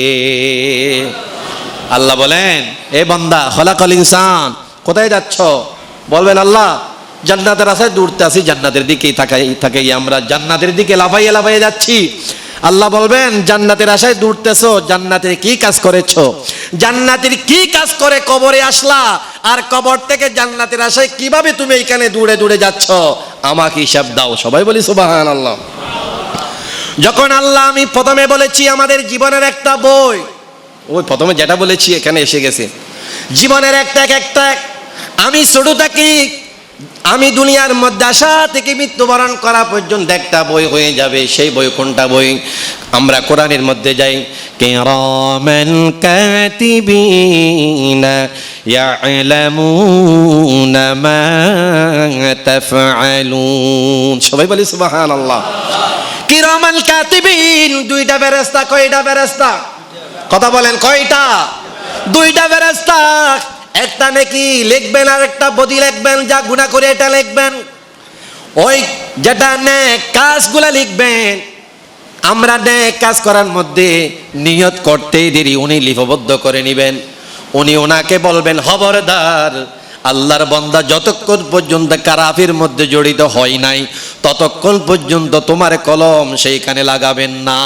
আল্লাহ বলেন, এ বান্দা খলাকল ইনসান, কোথায় যাচ্ছ? বলবেন আল্লাহ জান্নাতের আশায় দৌড়তে আসি, জান্নাতের দিকেই থাকাই আমরা জান্নাতের দিকে লাফাইয়ে লাফাইয়ে যাচ্ছি। আল্লাহ বলবেন, জান্নাতের আশায় দৌড়তেছো, জান্নাতের কি কাজ করেছো? জান্নাতের কি কাজ করে কবরে আসলা? আর কবর থেকে জান্নাতের আশায় কিভাবে তুমি এখানে দৌড়ে দৌড়ে যাচ্ছ? আমাকে হিসাব দাও। সবাই বলি সুবহানাল্লাহ। যখন আল্লাহ, আমি প্রথমে বলেছি আমাদের জীবনের একটা বই, ওই প্রথমে যেটা বলেছি এখানে এসে গেছে। জীবনের একটা আমি ছোট থাকি, আমি দুনিয়ার মধ্যে আসা থেকে মৃত্যুবরণ করা পর্যন্ত একটা বই হয়ে যাবে। সেই বই কোনটা বই? আমরা কোরআনের মধ্যে যাই, কিরামান কাতিবিনা ইয়ালামুনা মা তাফআলুন। সবাই বলি সুবহানাল্লাহ। কিরামান কাতিবিন, দুইটা ফেরেশতা। কয়টা ফেরেশতা? কথা বলেন, কয়টা? দুইটা ফেরেশতা। একটা নেকি লিখবেন আর একটা বদি লিখবেন, যা গুনাহ করে এটা লিখবেন। ওই যেটা নেক কাজগুলা লিখবেন। আমরা নেক কাজ করার মধ্যে নিয়ত করতেই দেরি, উনি লিপিবদ্ধ করে নেবেন। উনি ওনাকে বলবেন, খবরদার আল্লাহর বান্দা যতক্ষণ পর্যন্ত কারাফির মধ্যে জড়িত হয় নাই ততক্ষণ পর্যন্ত তোমার কলম সেইখানে লাগাবেন না।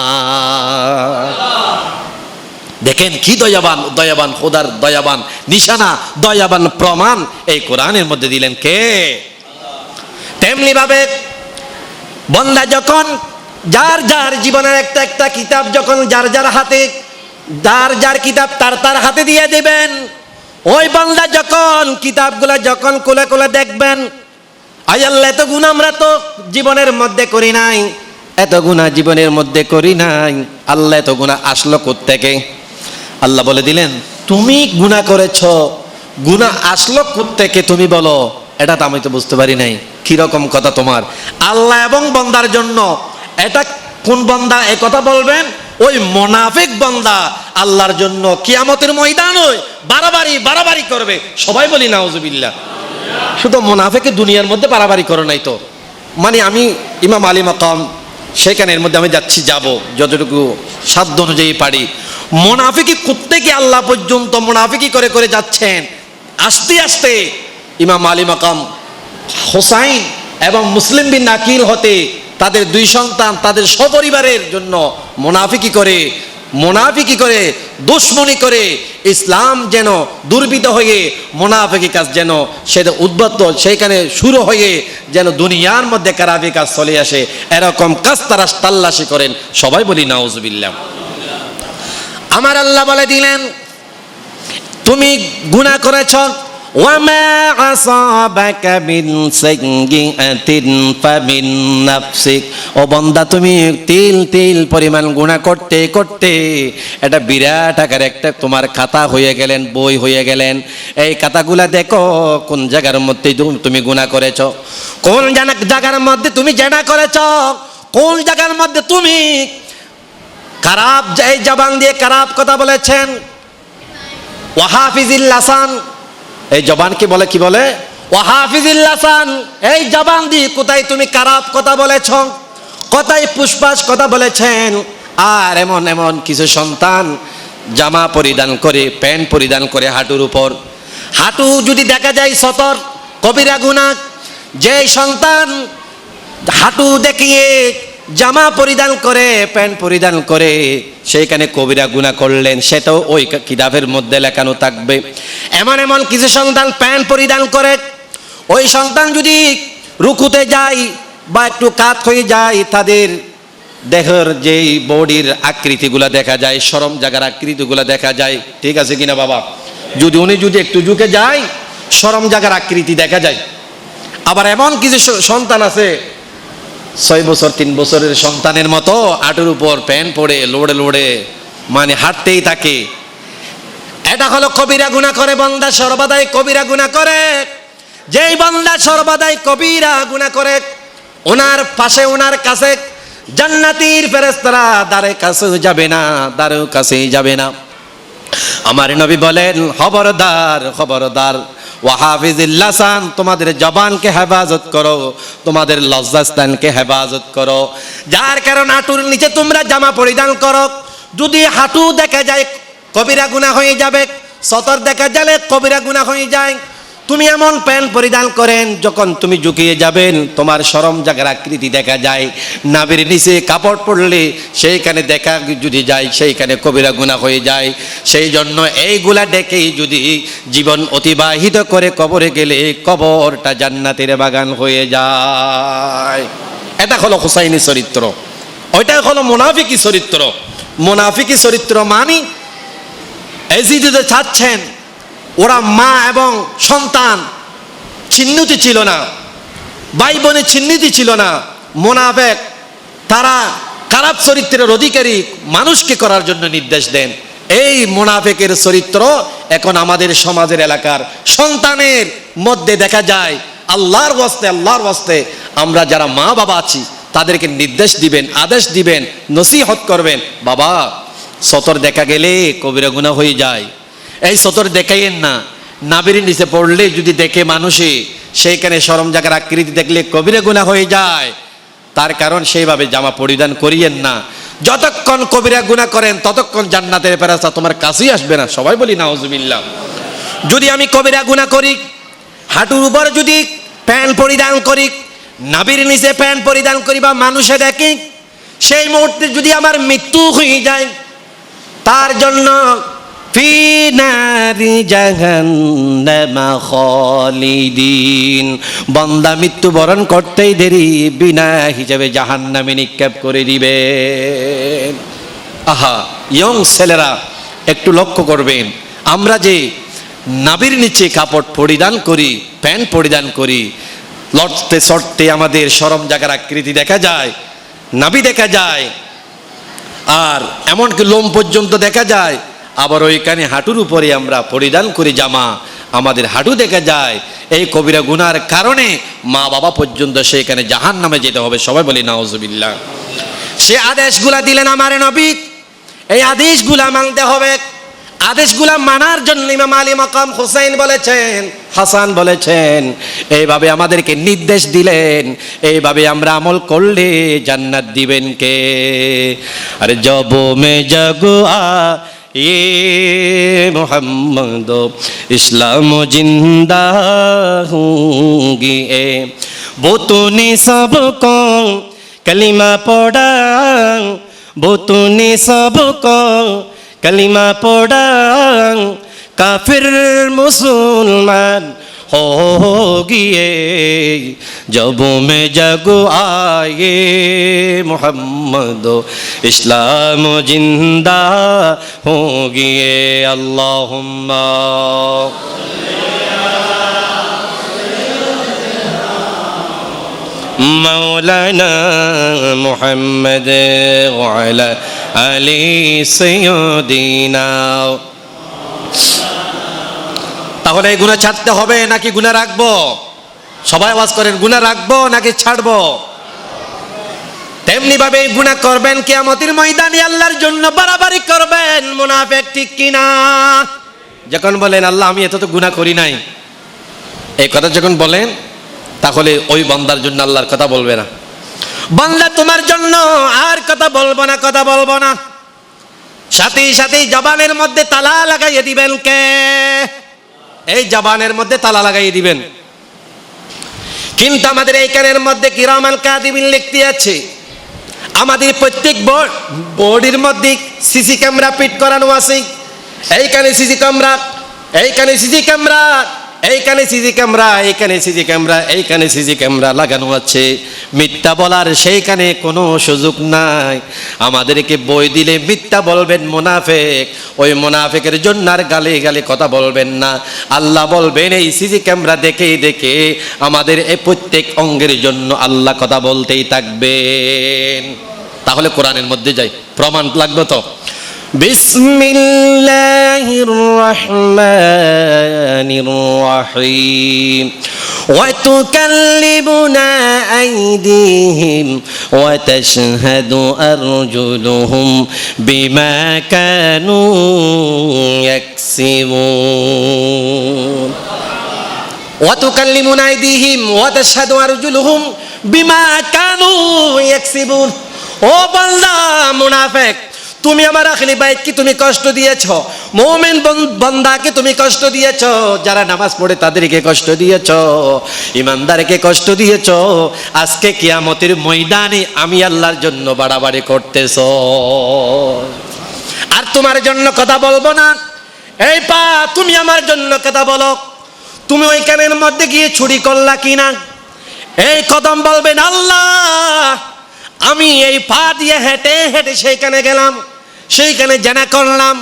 দেখেন কি দয়াবান, দয়াবান খোদার দয়াবান নিশানা, দয়াবান প্রমাণ এই কোরআনের মধ্যে দিলেন কে? তেমনি ভাবে বান্দা যখন যার যার জীবনের একটা একটা কিতাব যখন যার যার হাতে, যার যার কিতাব তার তার হাতে দিয়ে দিবেন, ওই বান্দা যখন কিতাবগুলা যখন খুলে খুলে দেখবেন, আয় আল্লাহ এত গুনাহ আমরা তো জীবনের মধ্যে করি নাই, এত গুনাহ জীবনের মধ্যে করি নাই, আল্লাহ এত গুনাহ আসলো কোত্থেকে? আল্লাহ বলে দিলেন তুমি গুনাহ করেছ, গুনাহ আসলো কোত্থেকে তুমি বলো। এটা তো আমি তো বুঝতে পারি নাই। কিরকম কথা তোমার? আল্লাহ এবং বান্দার জন্য এটা কোন বান্দা এই কথা বলবেন? ওই মুনাফিক বান্দা আল্লাহর জন্য কিয়ামতের ময়দানে বাড়াবাড়ি বাড়াবাড়ি করবে। সবাই বলি নাউজুবিল্লাহ। শুধু মুনাফিক দুনিয়ার মধ্যে বাড়াবাড়ি করে নাই তো, মানে আমি ইমাম আলী মাকাম সেখানের মধ্যে আমি যাচ্ছি, যাব যতটুকু সাধ্য অনুযায়ী পারি। মুনাফিকি কোত্থেকে আল্লাহ পর্যন্ত মুনাফিকি করে করে যাচ্ছেন। আস্তে আস্তে ইমাম আলী মাকাম হোসাইন এবং মুসলিম বিন আকিল হতে তাদের দুই সন্তান তাদের সপরিবারের জন্য মুনাফিকি করে দুশ্মনী করে ইসলাম যেন দুর্বৃত্ত হয়ে মুনাফিকি কাজ যেন সেটা উদ্বুদ্ধ সেইখানে শুরু হয়ে যেন দুনিয়ার মধ্যে খারাপি কাজ চলে আসে, এরকম কাজ তারা তাল্লাশি করেন। সবাই বলি নাউজুবিল্লাহ। আমার আল্লাহ বলে দিলেন তুমি গুনাহ করেছ, ওয়ামা আসাবাকা মিন সাইয়্যিআতিন ফামিন নাফসিক। ও বান্দা তুমি তিল তিল পরিমাণ গুনাহ করতে করতে এটা বিরাট আকার একটা তোমার খাতা হয়ে গেলেন, বই হয়ে গেলেন। এই খাতাগুলা দেখো কোন জায়গার মধ্যে তুমি গুনাহ করেছ, কোন জায়গার মধ্যে তুমি জেনা করেছ, কোন জায়গার মধ্যে তুমি খারাপ এই জবান দিয়ে খারাপ কথা বলেছেন। ওয়াহাফিজিল লাসান, এই জবানকে বলে কি বলে? ওয়াহাফিজিল লাসান। এই জবান দিয়ে কোথায় তুমি খারাপ কথা বলেছ, কোথায় পুষ্পাস কথা বলেছেন। আর এমন এমন কিছু সন্তান জামা পরিধান করে, প্যান্ট পরিধান করে হাঁটুর উপর, হাঁটু যদি দেখা যায় সতর, কবিরা গুনাহ। যে সন্তান হাঁটু দেখিয়ে জামা পরিধান করে, প্যান্ট পরিধান করে সেইখানে কবিরা গুনাহ করলেন, সেটাও ওই কিতাবের মধ্যে লেখানো থাকবে। এমন এমন কিছু সন্তান প্যান্ট পরিধান করে, ওই সন্তান যদি রুকুতে যায় বা একটু কাত হয়ে যায়, তাদের দেহের যেই বডির আকৃতিগুলা দেখা যায়, শরম জায়গার আকৃতিগুলা দেখা যায়। ঠিক আছে কিনা বাবা? উনি যদি একটু ঝুঁকে যায়, শরম জায়গার আকৃতি দেখা যায়। আবার এমন কিছু সন্তান আছে 6 বছর 3 বছরের সন্তানের মতো হাঁটুর উপর প্যান্ট পরে লোড়ে লোড়ে মানে হাঁটতেই থাকে। এটা হলো কবিরা গুনাহ করে বান্দা, সর্বদাই কবিরা গুনাহ করে। যেই বান্দা সর্বদাই কবিরা গুনাহ করে, ওনার পাশে ওনার কাছে জান্নাতীর ফেরেশতারা দ্বারে কাছে যাবে না, দ্বারেও কাছেই যাবে না। আমার নবী বলেন খবরদার খবরদার, ওয়াহাফিজিল লাসান, তোমাদের জবানকে হেফাজত করো, তোমাদের লজ্জাস্থানকে হেফাজত করো। যার কারণ হাঁটুর নিচে তোমরা জামা পরিধান করো, যদি হাঁটু দেখা যায় কবিরা গুনাহ হয়ে যাবে, সতর দেখা গেলে কবিরা গুনাহ হয়ে যায়। তুমি এমন প্যান্ট পরিধান করেন যখন তুমি ঝুঁকিয়ে যাবেন তোমার শরম জায়গার আকৃতি দেখা যায়, নাভির নিচে কাপড় পরলে সেইখানে দেখা যদি যায় সেইখানে কবিরা গুনাহ হয়ে যায়। সেই জন্য এইগুলা ডেকেই যদি জীবন অতিবাহিত করে কবরে গেলে কবরটা জান্নাতের বাগান হয়ে যায়। এটা হলো হুসাইনি চরিত্র, ওইটা হলো মুনাফিকি চরিত্র। মুনাফিকি চরিত্র মানে এজিদে চাচ্ছেন ওরা মা এবং সন্তান চিহ্নিত ছিল না, ভাই বোনে চিহ্নিত ছিল না। মুনাফিক তারা খারাপ চরিত্রের অধিকারী মানুষকে করার জন্য নির্দেশ দেন। এই মুনাফিকের চরিত্র এখন আমাদের সমাজের এলাকার সন্তানের মধ্যে দেখা যায়। আল্লাহর ওয়াস্তে আমরা যারা মা বাবা আছি তাদেরকে নির্দেশ দিবেন, আদেশ দিবেন, নসিহত করবেন, বাবা সতর দেখা গেলে কবিরা গুনাহ হয়ে যায়, এই সতর দেখাইয়েন না। নাভির নিচে পড়লে যদি দেখে মানুষে সেইখানে শরম জায়গার আকৃতি দেখলে কবিরা গুনাহ হয়ে যায়। তার কারণ সেইভাবে জামা পরিধান করিয়েন না। যতক্ষণ কবিরা গুনাহ করেন ততক্ষণ জান্নাতের ফেরেশতা তোমার কাছেই আসবে না। সবাই বলি নাউজুবিল্লাহ। যদি আমি কবিরা গুনাহ করি, হাঁটুর উপর যদি প্যান্ট পরিধান করি, নাভির নিচে প্যান্ট পরিধান করিবা মানুষে দেখি, সেই মুহূর্তে যদি আমার মৃত্যু হয়ে যায়, তার জন্য ফি নারি জাহান্নামা খালিদিন, বান্দা মৃত্যুবরণ করতেই দেরি বিনা হিসাবে জাহান্নামে নিক্ষেপ করে দিবে। আহা, ইয়ং ছেলেরা একটু লক্ষ্য করবেন, আমরা যে নাভির নিচে কাপড় পরিধান করি, প্যান্ট পরিধান করি, লড়তে চড়তে আমাদের শরম জায়গার আকৃতি দেখা যায়, নাভি দেখা যায়, আর এমনকি লোম পর্যন্ত দেখা যায়। আবার ওইখানে হাঁটুর উপরে আমরা পরিধান করি জামা, আমাদের হাঁটু দেখা যায়। এই কবিরা গুনার কারণে মা বাবা পর্যন্ত সেখানে জাহান্নামে যেতে হবে। সবাই বলি নাউজুবিল্লাহ। সে আদেশগুলা দিলেন আমার নবী, এই আদেশগুলা মানতে হবে। আদেশগুলা মানার জন্য ইমাম আলী মাকাম হুসাইন বলেছেন, হাসান বলেছেন, এইভাবে আমাদেরকে নির্দেশ দিলেন, এইভাবে আমরা আমল করলে জান্নাত দিবেন কে? আরে জব মে জগো আ ये मोहम्मद इस्लाम जिंदा होंगी, वो तूने सबको कलिमा पढ़ा, वो तूने सबको कलिमा पढ़ा, काफिर मुसलमान होगी जब मैं जग आए मोहम्मद इस्लाम जिंदा होगी। अल्लाहुम्मा मौलाना मुहम्मद वाला अली सय्यिदिना। তাহলে এই গুনাহ ছাড়তে হবে নাকি গুনাহ রাখবো? সবাই আওয়াজ করেন, গুনাহ রাখবো নাকি ছাড়বো? তেমনি ভাবে গুনাহ করবেন কিয়ামতের ময়দানে, আল্লাহর জন্য বাড়াবাড়ি করবেন। মুনাফিক ঠিক কিনা? যখন বলেন আল্লাহ আমি এত তো গুনাহ করি নাই, এই কথা যখন বলেন, তাহলে ওই বান্দার জন্য আল্লাহর কথা বলবে না। বান্দা তোমার জন্য আর কথা বলবো না, কথা বলবো না। সাথে সাথে জবানের মধ্যে তালা লাগাইয়ে দিবেন কে? এই জবানের মধ্যে তালা লাগাইয়ে দিবেন। কিন্তু আমাদের এই কানের মধ্যে কিরামান কাতিবিন লিখতে আছে, আমাদের প্রত্যেক বডির মধ্যে সিসি ক্যামেরা ফিট করানো আছে। এইখানে সিসি ক্যামেরা, এইখানে সিসি ক্যামেরা, এইখানে সিসি ক্যামেরা, এইখানে সিসি ক্যামেরা, এইখানে সিসি ক্যামেরা লাগানো আছে। মিথ্যা বলার সেইখানে কোনো সুযোগ নাই। আমাদেরকে বই দিলে মিথ্যা বলবেন মুনাফিক, ওই মুনাফিকের জন্য আর গালে গালে কথা বলবেন না। আল্লাহ বলবেন এই সিসি ক্যামেরা দেখে দেখে আমাদের এই প্রত্যেক অঙ্গের জন্য আল্লাহ কথা বলতেই থাকবেন। তাহলে কোরআনের মধ্যে যাই, প্রমাণ লাগবে তো। বিসমিল্লাহির রহমানির রহিম। وتكلمنا أيديهم وتشهد أرجلهم بما كانوا يكسبون। وتكلمنا أيديهم وتشهد أرجلهم بما كانوا يكسبون। ও বান্দা মুনাফিক, তুমি আমার আখলি বাইতকে তুমি কষ্ট দিয়েছ, মুমিন বান্দাকে তুমি কষ্ট দিয়েছ, যারা নামাজ পড়ে তাদেরকে কষ্ট দিয়েছ, ইমানদারকে কষ্ট দিয়েছ। আজকে কিয়ামতের ময়দানে আমি আল্লাহর জন্য বাড়াবাড়ি করতেছ, আর তোমার জন্য কথা বলবো না। এই পা, তুমি আমার জন্য কথা বলো। তুমি ওই কানের মধ্যে গিয়ে চুরি করলা কিনা? এই কদম বলবেন আল্লাহ আমি এই পা দিয়ে হেঁটে হেঁটে সেইখানে গেলাম, সেইখানে জানা করলাম।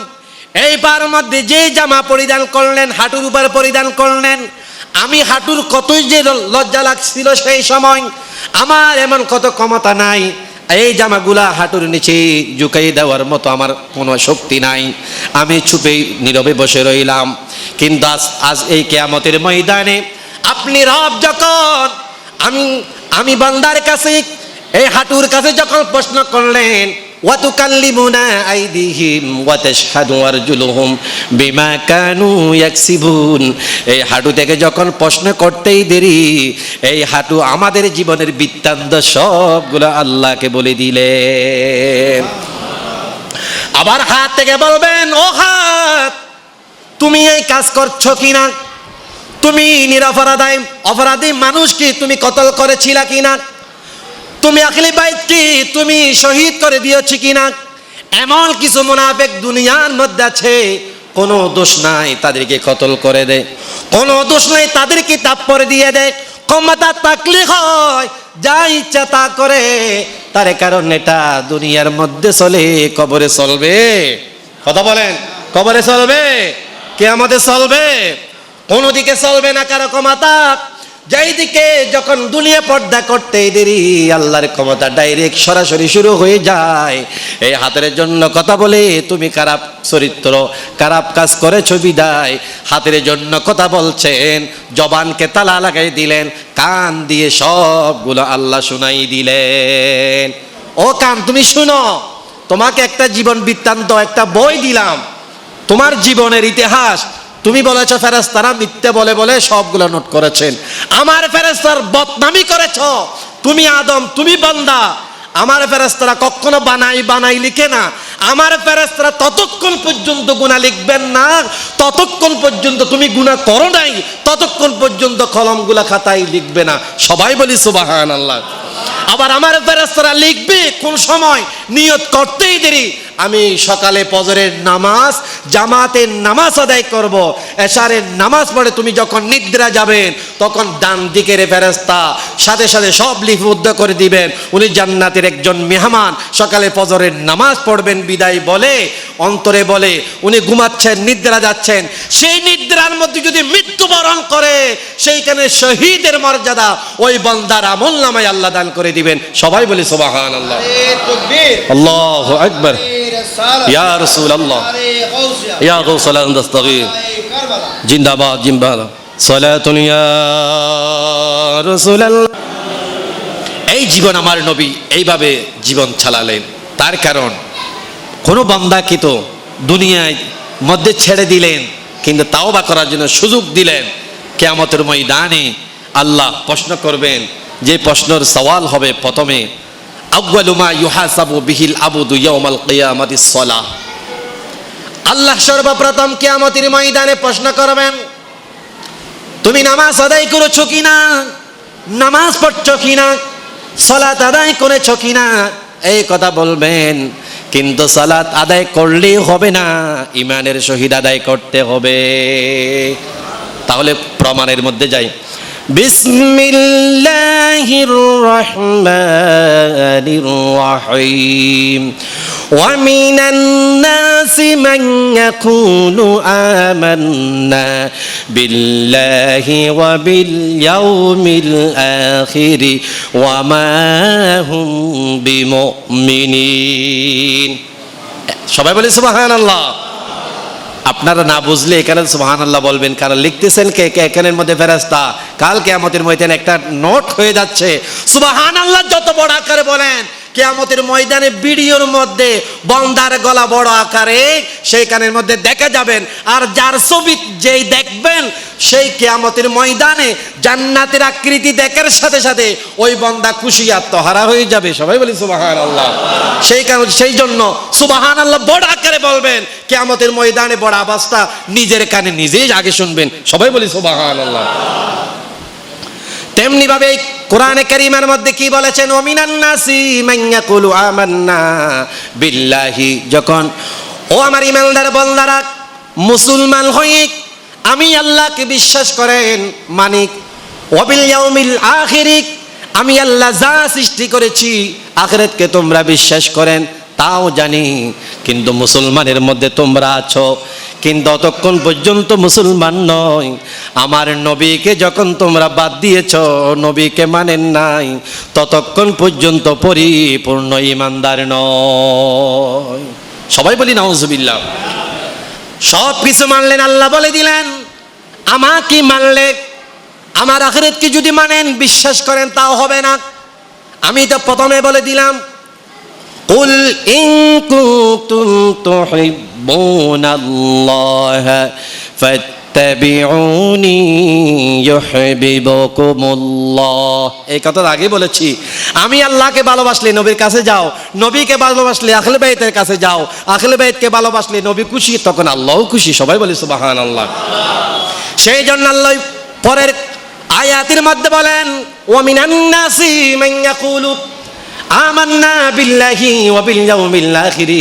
এই পার মধ্যে যে জামা পরিধান করলেন, হাঁটুর উপর পরিধান করলেন, আমি হাঁটুর কতই যে লজ্জা লাগছিল সেই সময়, আমার এমন কত ক্ষমতা নাই এই জামাগুলা হাঁটুর নিচে ঝুঁকাই দেওয়ার মতো আমার কোনো শক্তি নাই। আমি চুপে নীরবে বসে রইলাম। কিন্তু আজ এই কিয়ামতের ময়দানে আপনি রব যখন আমি বান্দার কাছে এই হাঁটুর কাছে যখন প্রশ্ন করলেন, ওয়াতুকাল্লিমুনা আইদিহিম ওয়া তাশহাদু আরজুলুহুম বিমা কানু ইয়াকসিবুন, এই হাঁটু থেকে যখন প্রশ্ন করতেই দেরি, এই হাঁটু আমাদের জীবনের বৃত্তান্ত সবগুলো আল্লাহকে বলে দিলেন। আবার হাত থেকে বলবেন, ও হাত তুমি এই কাজ করছো কিনা? তুমি অপরাধী মানুষকে তুমি কতল করেছিলা কিনা, তুমি আহলে বাইতকে তুমি শহীদ করে দিয়েছি কিনা। এমন কিছু মুনাফিক দুনিয়ার মধ্যে আছে, কোনো দোষ নাই তাদেরকে কতল করে দেয়, কোনো দোষ নাই তাদেরকে তাপ্পরে দিয়ে দেয়। ক্ষমতা থাকলে হয় যা ইচ্ছা তা করে, তার কারণ এটা দুনিয়ার মধ্যে চলে, কবরে চলবে। কথা বলেন, কবরে চলবে, কিয়ামতে চলবে, কোনো দিকে চলবে না কারো ক্ষমতা। যেই দিকে যখন দুনিয়া পর্দা করতে দেরি, আল্লাহর ক্ষমতা ডাইরেক্ট সরাসরি শুরু হয়ে যায়। এই হাতের জন্য কথা বলে তুমি খারাপ চরিত্র খারাপ কাজ করেছো বিদায় হাতের জন্য কথা বলছেন, জবানকে তালা লাগাই দিলেন, কান দিয়ে সবগুলো আল্লাহ শুনাই দিলেন। ও কান তুমি শুনো, তোমাকে একটা জীবন বৃত্তান্ত একটা বই দিলাম, তোমার জীবনের ইতিহাস। তুমি বলেছো ফেরেশতারা মিথ্যে বলে বলে সবগুলো নোট করেছেন, আমার ফেরেশতার বদনামি করেছো। তুমি আদম, তুমি বান্দা, আমার ফেরেশতারা কখনো বানাই লিখে না। আমার ফেরেশতারা ততক্ষণ পর্যন্ত গুনাহ লিখবেন না ততক্ষণ পর্যন্ত তুমি গুনাহ করো নাই, ততক্ষণ পর্যন্ত কলমগুলা খাতায় লিখবে না। সবাই বলি সুবহানাল্লাহ। আবার আমার ফেরেশতারা লিখবে কোন সময়, নিয়ত করতেই দেরি, আমি সকালে ফজরের নামাজ জামাতের নামাজ আদায় করব, এশারের নামাজ পড়ে তুমি যখন নিদ্রা যাবেন তখন ডান দিকের ফেরেশতা সাথে সাথে সব লিপিবদ্ধ করে দিবেন, উনি জান্নাতের একজন মেহমান, সকালে ফজরের নামাজ পড়বেন বিদায় বলে অন্তরে বলে উনি ঘুমাচ্ছেন, নিদ্রা যাচ্ছেন। সেই নিদ্রার মধ্যে যদি মৃত্যুবরণ করে, সেইখানে শহীদের মর্যাদা ওই বান্দার আমলনামায় আল্লাহ দান করে দিবেন। সবাই বলি সুবহানাল্লাহ। আল্লাহু আকবার। ইয়া রাসূলুল্লাহ, ইয়া গাউসাল আন্দাস্তাগীর, জিন্দাবাদ জিন্দাবাদ, সালাতুন ইয়া রাসূলুল্লাহ। এই জীবন আমার নবী এইভাবে জীবন চালালেন। তার কারণ কোন বান্দাকে তো দুনিয়ায় মধ্যে ছেড়ে দিলেন, কিন্তু তাওবা করার জন্য সুযোগ দিলেন। কিয়ামতের ময়দানে আল্লাহ প্রশ্ন করবেন, যে প্রশ্নের সওয়াল হবে প্রথমে, আউয়ালু মা ইউহাসাবু বিহিল আবদু ইয়াউমাল কিয়ামাতিস সালাহ। আল্লাহ সর্বপ্রথম কিয়ামতের ময়দানে প্রশ্ন করবেন, তুমি নামাজ আদায় করেছো কিনা, নামাজ পড়ছো কিনা, সালাত আদায় করেছো কিনা, এই কথা বলবেন। কিন্তু সালাত আদায় করলেই হবে না, ঈমানের সহিত আদায় করতে হবে। তাহলে প্রমাণের মধ্যে যাই। বিসমিল্লাহির রহমানির রহিম। ومن الناس من يقول آمنا بالله وباليوم الآخر وما هم بمؤمنين। সবাই বলি সুবহানাল্লাহ। আপনারা না বুঝলে এখানে সুবহানাল্লাহ বলবেন, কারণ লিখতেছেন কে কে এখানের মধ্যে ফেরেশতা। কাল কিয়ামতের ময়দানে একটা নোট হয়ে যাচ্ছে। সুবহানাল্লাহ যত বড় আকারে বলেন, কিয়ামতের ময়দানে ভিডিওর মধ্যে বান্দার গলা বড় আকারে সেইখানের মধ্যে দেখা যাবেন। আর যার ছবি যেই দেখবেন সেই কিয়ামতের ময়দানে জান্নাতের আকৃতি দেখার সাথে সাথে ওই বান্দা খুশি আত্মহারা হয়ে যাবে। সবাই বলি সুবহানাল্লাহ। সেই জন্য সুবহানাল্লাহ বড় আকারে বলবেন। কিয়ামতের ময়দানে বড় আওয়াজটা নিজের কানে নিজেই আগে শুনবেন। সবাই বলি সুবহানাল্লাহ। তেমনি ভাবে কোরআনে কারীমের মধ্যে কি বলেছেন, ওমিনান নাসি মান ইয়াকুলু আমান্না বিল্লাহি। যখন ও আমার ঈমানদার বান্দারা মুসলমান হয়ে আমি আল্লাহকে বিশ্বাস করেন মানিক, ওয়াবিল ইয়াউমিল আখিরি, আমি আল্লাহ যা সৃষ্টি করেছি আখিরাতকে তোমরা বিশ্বাস করেন তাও জানি, কিন্তু মুসলমানের মধ্যে তোমরা আছো, কিন্তু ততক্ষণ পর্যন্ত মুসলমান নয়। আমার নবীকে যখন তোমরা বাদ দিয়েছ, নবীকে মানেন নাই, ততক্ষণ পর্যন্ত পরিপূর্ণ ঈমানদার নয়। সবাই বলি নাউজুবিল্লাহ। সব কিছু মানলেন, আল্লাহ বলে দিলেন আমাকে মানলে, আমার আখিরাতকে যদি মানেন বিশ্বাস করেন তাও হবে না। আমি তো প্রথমে বলে দিলাম, قل إن كنتم تحبون الله فاتبعوني يحببكم الله। এই কথা আগে বলেছি। আমি আল্লাহকে ভালোবাসলে নবীর কাছে যাও, নবীকে ভালোবাসলে আহলে বাইতের কাছে যাও, আহলে বাইতকে ভালোবাসলে নবী খুশি, তখন আল্লাহও খুশি। সবাই বলি সুবহানাল্লাহ। সেই জন্য আল্লাহ পরের আয়াতের মধ্যে বলেন ওয়া মিনান নাসি মান ইয়াকুলু আমান্না বিল্লাহি ওয়া বিল ইয়াউমিল আখির,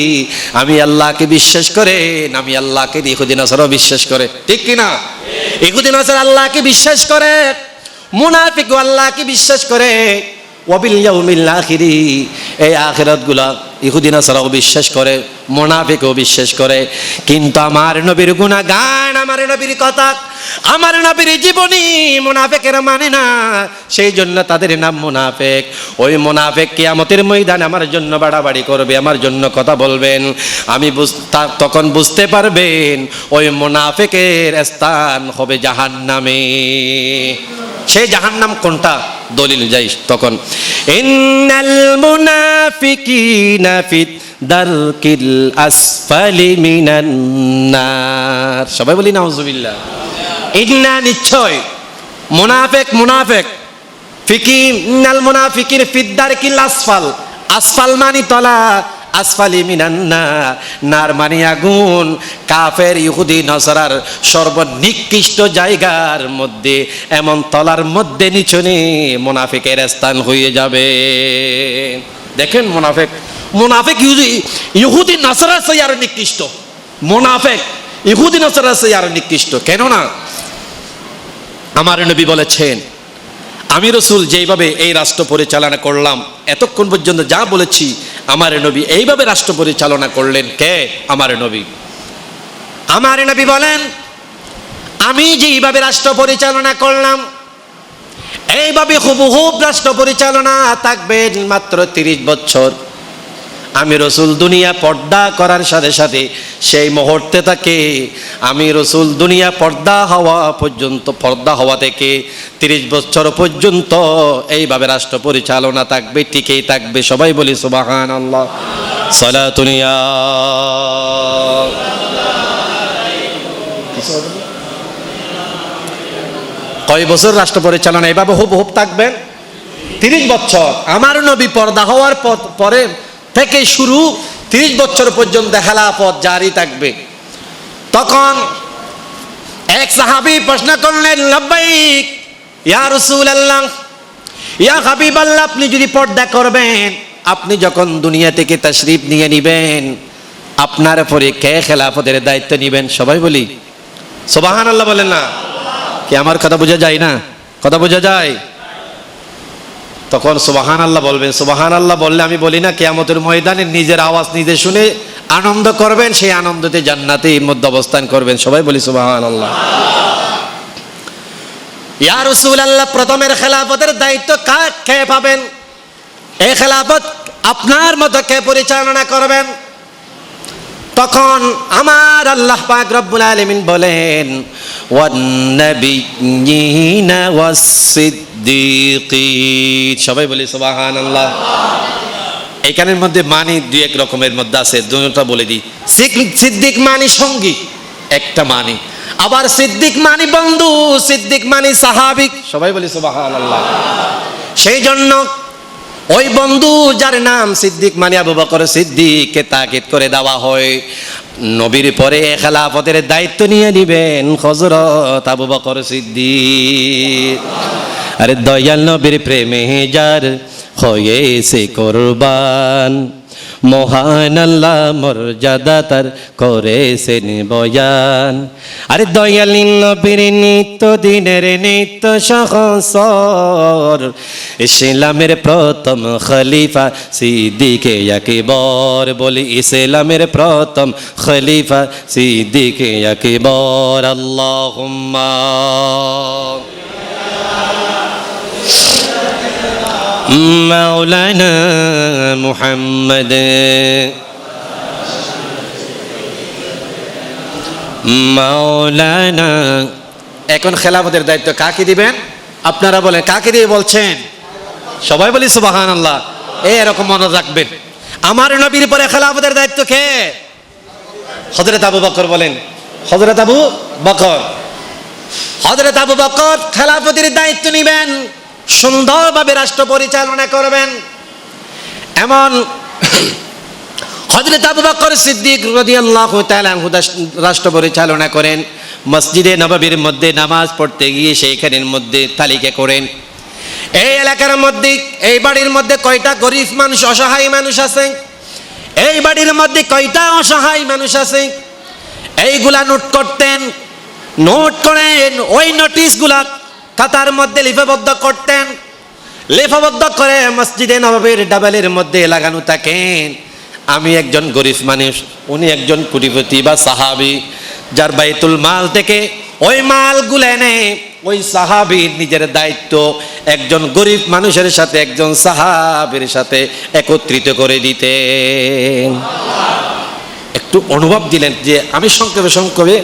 আমি আল্লাহকে বিশ্বাস করে, আমি আল্লাহকে ইহুদি নাসারা বিশ্বাস করে, ঠিক কি না? ইহুদি নাসারা আল্লাহকে বিশ্বাস করে, মুনাফিক আল্লাহকে বিশ্বাস করে, ওয়া বিল ইয়াউমিল আখির, এই আখিরাতগুলা ইহুদি নাসারাও বিশ্বাস করে, মুনাফিকও বিশ্বাস করে। কিন্তু আমার নবীর গুণগান, আমার নবীর কথা, আমার নবীর জীবনী মুনাফিকেরা মানে না, সেই জন্য তাদের নাম মুনাফিক। ওই মুনাফিক কিয়ামতের ময়দানে আমার জন্য বাড়াবাড়ি করবে, আমার জন্য কথা বলবেন, আমি তখন বুঝতে পারবেন ওই মুনাফিকের স্থান হবে জাহান্নামে। সেই জাহান্নাম কোনটা? দলিল যাই তখন, ইন্নাল মুনাফিকিনা ফিদ দারকিল আসফালি মিনান নার। সবাই বলি নাউজুবিল্লাহ। ইন্না নিশ্চয়, মুনাফিক ফিকিনাল মুনাফিকিন ফিদ দারকিল আসফাল, আসফাল মানে তলা, আসফালি মিনান নার, নার মানে আগুন। কাফের ইহুদি নাসারার সর্বনিকৃষ্ট জায়গার মধ্যে, এমন তলার মধ্যে নিচনে মুনাফিকের স্থান হয়ে যাবে। দেখেন মুনাফিক ইহুদি নাসারার চেয়ে আরো নিকৃষ্ট, মুনাফিক ইহুদি নাসারার চেয়ে আরো নিকৃষ্ট। কেননা আমার নবী বলেছেন, আমি রাসূল যেইভাবে এই রাষ্ট্র পরিচালনা করলাম, এতক্ষণ পর্যন্ত যা বলেছি আমার নবী এইভাবে রাষ্ট্র পরিচালনা করলেন। কে? আমার নবী। আমার নবী বলেন, আমি যেইভাবে রাষ্ট্র পরিচালনা করলাম এইভাবে হুবহুব রাষ্ট্র পরিচালনা থাকবেন মাত্র 30 বছর। আমি রাসূল দুনিয়া পর্দা করার সাথে সাথে সেই মুহূর্তে তাকে, আমি রাসূল দুনিয়া পর্দা হওয়া থেকে 30 বছর পর্যন্ত এইভাবে রাষ্ট্র পরিচালনা থাকবে, টিকেই থাকবে। সবাই বলি সুবহানাল্লাহ। সালাতুন ইয়া কয় বছর রাষ্ট্র পরিচালনা এইভাবে হুবহুব থাকবেন? 30 বছর। আমার নবী পর্দা হওয়ার পরে থেকে শুরু 30 বছর পর্যন্ত খেলাফত জারি থাকবে। তখন এক সাহাবী প্রশ্ন করলেন, লাব্বাইক ইয়া রাসূলুল্লাহ, ইয়া হাবিবাল্লাহ, আপনি যদি পর্দা করবেন, আপনি যখন দুনিয়া থেকে তাশরীফ নিয়ে নিবেন, আপনার পরে কে খেলাফতের দায়িত্ব নিবেন? সবাই বলি সুবহানাল্লাহ বলেন না। কি আমার কথা বোঝা যায় না? কথা বোঝা যায়? তখন সুবহানাল্লাহ বলবেন। সুবহানাল্লাহ বললে আমি বলি না কিয়ামতের ময়দানে নিজের আওয়াজ নিজে শুনে আনন্দ করবেন, সেই আনন্দতে জান্নাতের মধ্যে অবস্থান করবেন। সবাই বলি সুবহানাল্লাহ। ইয়া রাসূলুল্লাহ, প্রথমের খেলাফতের দায়িত্ব কে পাবেন? এই খেলাফত আপনার মতো কে পরিচালনা করবেন? তখন আমার আল্লাহ পাক রব্বুল আলামিন বলেন, ওয়ান নাবিয়্যিনা ওয়াস সিদ্দীকিন। সবাই বলি সুবহানাল্লাহ। এখানের মধ্যে মানি দুই এক রকমের মধ্যে আছে, দুটোটা বলে দিই। সিদ্দিক মানি সঙ্গী একটা মানি, আবার সিদ্দিক মানি বন্ধু, সিদ্দিক মানি সাহাবিক। সবাই বলি সুবহানাল্লাহ। সেই জন্য ওই বন্ধু যার নাম সিদ্দিক মানে আবু বকর সিদ্দিককে তাকিদ করে দেওয়া হয়, নবীর পরে খেলাফতের দায়িত্ব নিয়ে নিবেন হযরত আবু বকর সিদ্দিক। আরে দয়াল নবীর প্রেমে যার হয়েছে কুরবান, মহান আল্লাহ মর্যাদা তার করেছেন বয়ান। আরে দয়াল নবীর নিত্য দিনের নিত্য সহচর, ইসলামের প্রথম খলিফা সিদ্দিকে আকবর। বলি ইসলামের প্রথম খলিফা সিদ্দিকে আকবর। আল্লাহুম্মা মাওলানা মুহাম্মদ মাওলানা। এখন খেলাফতের দায়িত্ব কাকে দিবেন? আপনারা বলেন কাকে দিয়ে বলছেন? সবাই বলি সুবহানাল্লাহ। এরকম মনে রাখবেন, আমার নবীর পরে খেলাফতের দায়িত্ব কে? হযরত আবু বকর। বলেন হযরত আবু বকর। হযরত আবু বকর খেলাফতের দায়িত্ব নিবেন, সুন্দরভাবে রাষ্ট্র পরিচালনা করবেন। এমন হযরত আবু বকর সিদ্দিক রাদিয়াল্লাহু তাআলা আনহু রাষ্ট্র পরিচালনা করেন। মসজিদে নববীর মধ্যে নামাজ পড়তে গিয়ে সেইখানের মধ্যে তালিকা করেন এই এলাকার মধ্যে এই বাড়ির মধ্যে কয়টা গরিব মানুষ অসহায় মানুষ আছে, এই বাড়ির মধ্যে কয়টা অসহায় মানুষ আছে, এইগুলা নোট করতেন। নোট করেন ওই নোটিশগুলা খাতার মধ্যে লিপিবদ্ধ করতেন, লিপিবদ্ধ করে মসজিদে নববীর ডাবেলের মধ্যে লাগানো থাকেন। আমি একজন গরিব মানুষ, উনি একজন কোটিপতি বা সাহাবী, যার বাইতুল মাল থেকে ওই মালগুলো এনে ওই সাহাবীর নিজের দায়িত্ব একজন গরিব মানুষের সাথে একজন সাহাবীর সাথে একত্রিত করে দিতেন। একটু অনুভব দিলেন যে আমি সংক্ষেপে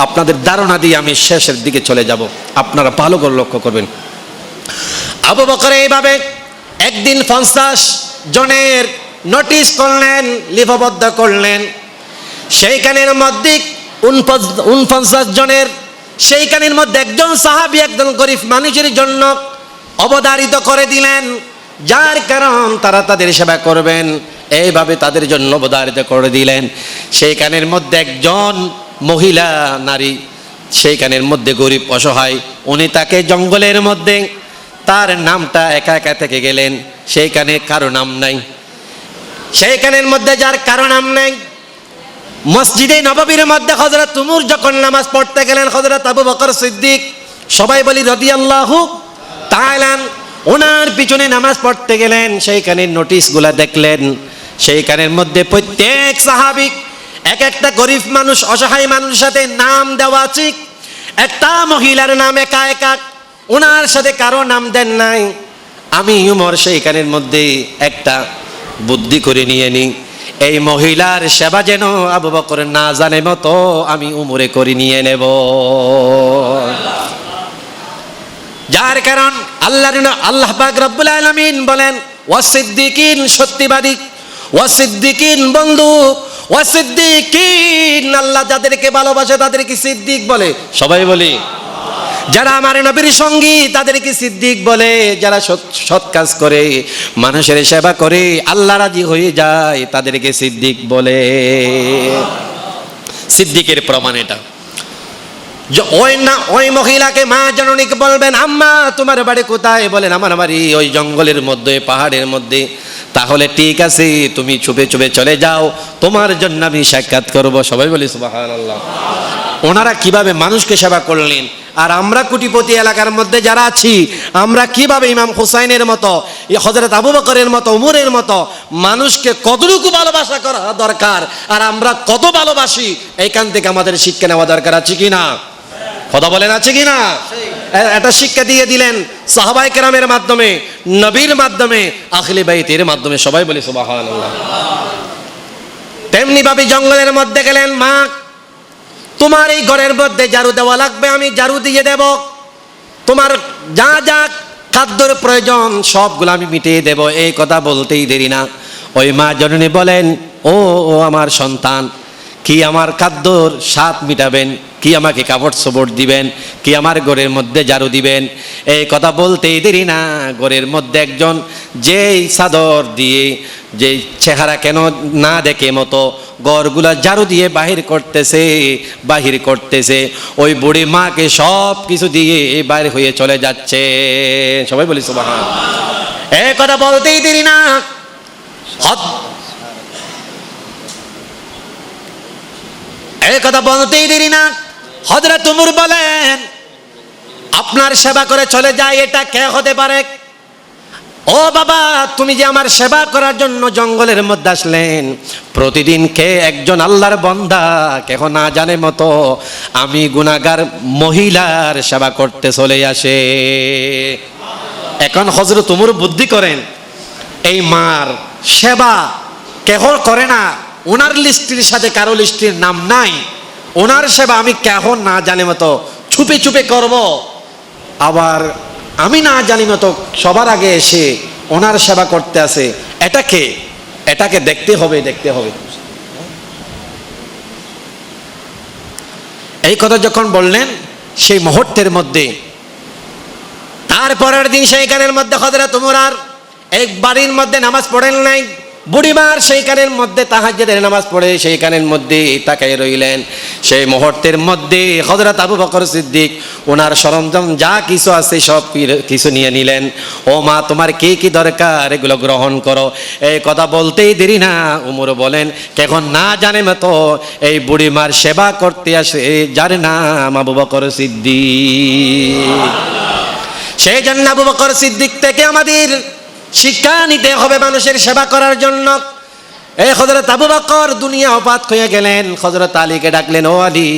আপনাদের ধারণা দিয়ে আমি শেষের দিকে চলে যাব, আপনারা ভালো করে লক্ষ্য করবেন। আবু বকর এইভাবে একদিন 50 জনের নোটিশ করলেন, লিপিবদ্ধ করলেন। সেইখানের মধ্যে 49 জনের, সেইখানের মধ্যে একজন সাহাবী একজন গরিব মানুষের জন্য অবধারিত করে দিলেন, যার কারণ তারা তাদের সেবা করবেন, এইভাবে তাদের জন্য অবধারিত করে দিলেন। সেইখানের মধ্যে একজন মহিলা নারী, সেইখানের মধ্যে গরিব অসহায়, উনি তাকে জঙ্গলের মধ্যে তার নামটা একা একা থেকে গেলেন, সেইখানে কারো নাম নাই। সেইখানের মধ্যে যার কারো নাম নাই, মসজিদে নববীর মধ্যে হযরত উমর যখন নামাজ পড়তে গেলেন, হযরত আবু বকর সিদ্দিক, সবাই বলি রাদিয়াল্লাহু তাআলা, ওনার পিছনে নামাজ পড়তে গেলেন। সেইখানের নোটিশগুলা দেখলেন, সেইখানের মধ্যে প্রত্যেক সাহাবী এক একটা গরিব মানুষ অসহায় মানুষের সাথে নাম দেওয়া আছে, একটা মহিলার নাম একা একা, ওনার সাথে কারো নাম দেন নাই। আমি উমর সেইখানের মধ্যে একটা বুদ্ধি করে নিয়ে নিই, এই মহিলার সেবা যেন আবু বকর না জানে মতো আমি উমরে করে নিয়ে নেব। যার কারণ আল্লাহ পাক রব্বুল আলামিন বলেন ওয়াসিদ্দিকিন, সত্যবাদী, ওয়াসিদ্দিকিন বন্ধু, ওয়াসিদ্দিকিন আল্লাহ যাদেরকে ভালোবাসে তাদেরকে সিদ্দিক বলে। সবাই বলি, যারা আমার নবীর সঙ্গী তাদেরকে সিদ্দিক বলে, যারা সৎ কাজ করে মানুষের সেবা করে আল্লাহ রাজি হয়ে যায় তাদেরকে সিদ্দিক বলে। সিদ্দিকের প্রমাণ এটা। ওই মহিলাকে মা জননীকে বলবেন, আম্মা তোমার বাড়ি কোথায়? বলেন আমার বাড়ি ওই জঙ্গলের মধ্যে, পাহাড়ের মধ্যে। তাহলে ঠিক আছে, তুমি চুপে চুপে চলে যাও, তোমার জন্য আমি সাক্ষাৎ করব। সবাই বলি সুবহানাল্লাহ। ওনারা কিভাবে মানুষকে সেবা করলেন, আর আমরা কোটিপতি এলাকার মধ্যে যারা আছি আমরা কিভাবে ইমাম হুসাইনের মতো, হযরত আবু বকরের মতো, উমরের মতো মানুষকে কতটুকু ভালোবাসা করা দরকার, আর আমরা কত ভালোবাসি, এইখান থেকে আমাদের শিক্ষা নেওয়া দরকার আছে কিনা? কথা বলেন, আছে কিনা? এটা শিক্ষা দিয়ে দিলেন সাহাবায়ে কেরামের মাধ্যমে, নবীর মাধ্যমে, আহলে বাইতের মাধ্যমে। সবাই বলি সুবহানাল্লাহ। তেমনি ভাবে জঙ্গলের মধ্যে গেলেন, মা তোমার এই ঘরের মধ্যে ঝাড়ু দেওয়া লাগবে, আমি ঝাড়ু দিয়ে দেব, তোমার যা যা খাদ্যের প্রয়োজন সবগুলো আমি মিটিয়ে দেব। এই কথা বলতেই দেরি না ওই মা জননী বলেন, ও আমার সন্তান, কি আমার খাদ্যর স্বাদ মিটাবেন, কি আমাকে কাপড় চোপড় দিবেন, কি আমার ঘরের মধ্যে ঝাড়ু দিবেন? এই কথা বলতেই দেরি না ঘরের মধ্যে একজন যেই চাদর দিয়ে, যে চেহারা কেন না দেখে মতো ঘরগুলা ঝাড়ু দিয়ে বাহির করতেছে, ওই বুড়ি মাকে সব কিছু দিয়ে বাইর হয়ে চলে যাচ্ছে। সবাই বলি সুবহানাল্লাহ। এই কথা বলতেই দেরি না, এই কথা বলতেই দেরি না হযরত উমর বলেন, আপনার সেবা করে চলে যায় এটা কে হতে পারে? ও বাবা, তুমি যে আমার সেবা করার জন্য জঙ্গলের মধ্যে আসলেন, প্রতিদিন কে একজন আল্লাহর বান্দা কেহ না জানে মতো আমি গুনাহগার মহিলার সেবা করতে চলে আসে। এখন হযরত উমর বুদ্ধি করেন, এই মার সেবা কেহ করে না, ওনার লিস্টির সাথে কারো লিস্টির নাম নাই, ওনার সেবা আমি কেহ না জানে মতো ছুপে ছুপে করব, আবার আমি না জানি মতো সবার আগে এসে ওনার সেবা করতে আসে। এটাকে দেখতে হবে। এই কথা যখন বললেন সেই মুহূর্তের মধ্যে, তারপরের দিন সেইখানের মধ্যে হযরত উমর আর এক বাড়ির মধ্যে নামাজ পড়েন নাই, বুড়িমার সেইখানের মধ্যে তাহাজ্জুদের নামাজ পড়ে সেইখানের মধ্যে তাকাই রইলেন। সেই মুহূর্তের মধ্যে হযরত আবু বকর সিদ্দিক ওনার সরঞ্জাম যা কিছু আছে সব কিছু নিয়ে নিলেন। ও মা, তোমার কি কি দরকার এগুলো গ্রহণ করো। এই কথা বলতেই দেরি না উমর বলেন, কেখন না জানে মতো এই বুড়িমার সেবা করতে আসে যার নাম আবু বকর সিদ্দিক। সেই জন্য আবু বকর সিদ্দিক থেকে আমাদের শিক্ষা নিতে হবে মানুষের সেবা করার জন্য। এই হযরত আবু বকর দুনিয়া অপাত হয়ে গেলেন। হযরত আলীকে ডাকলেন, ও আলী,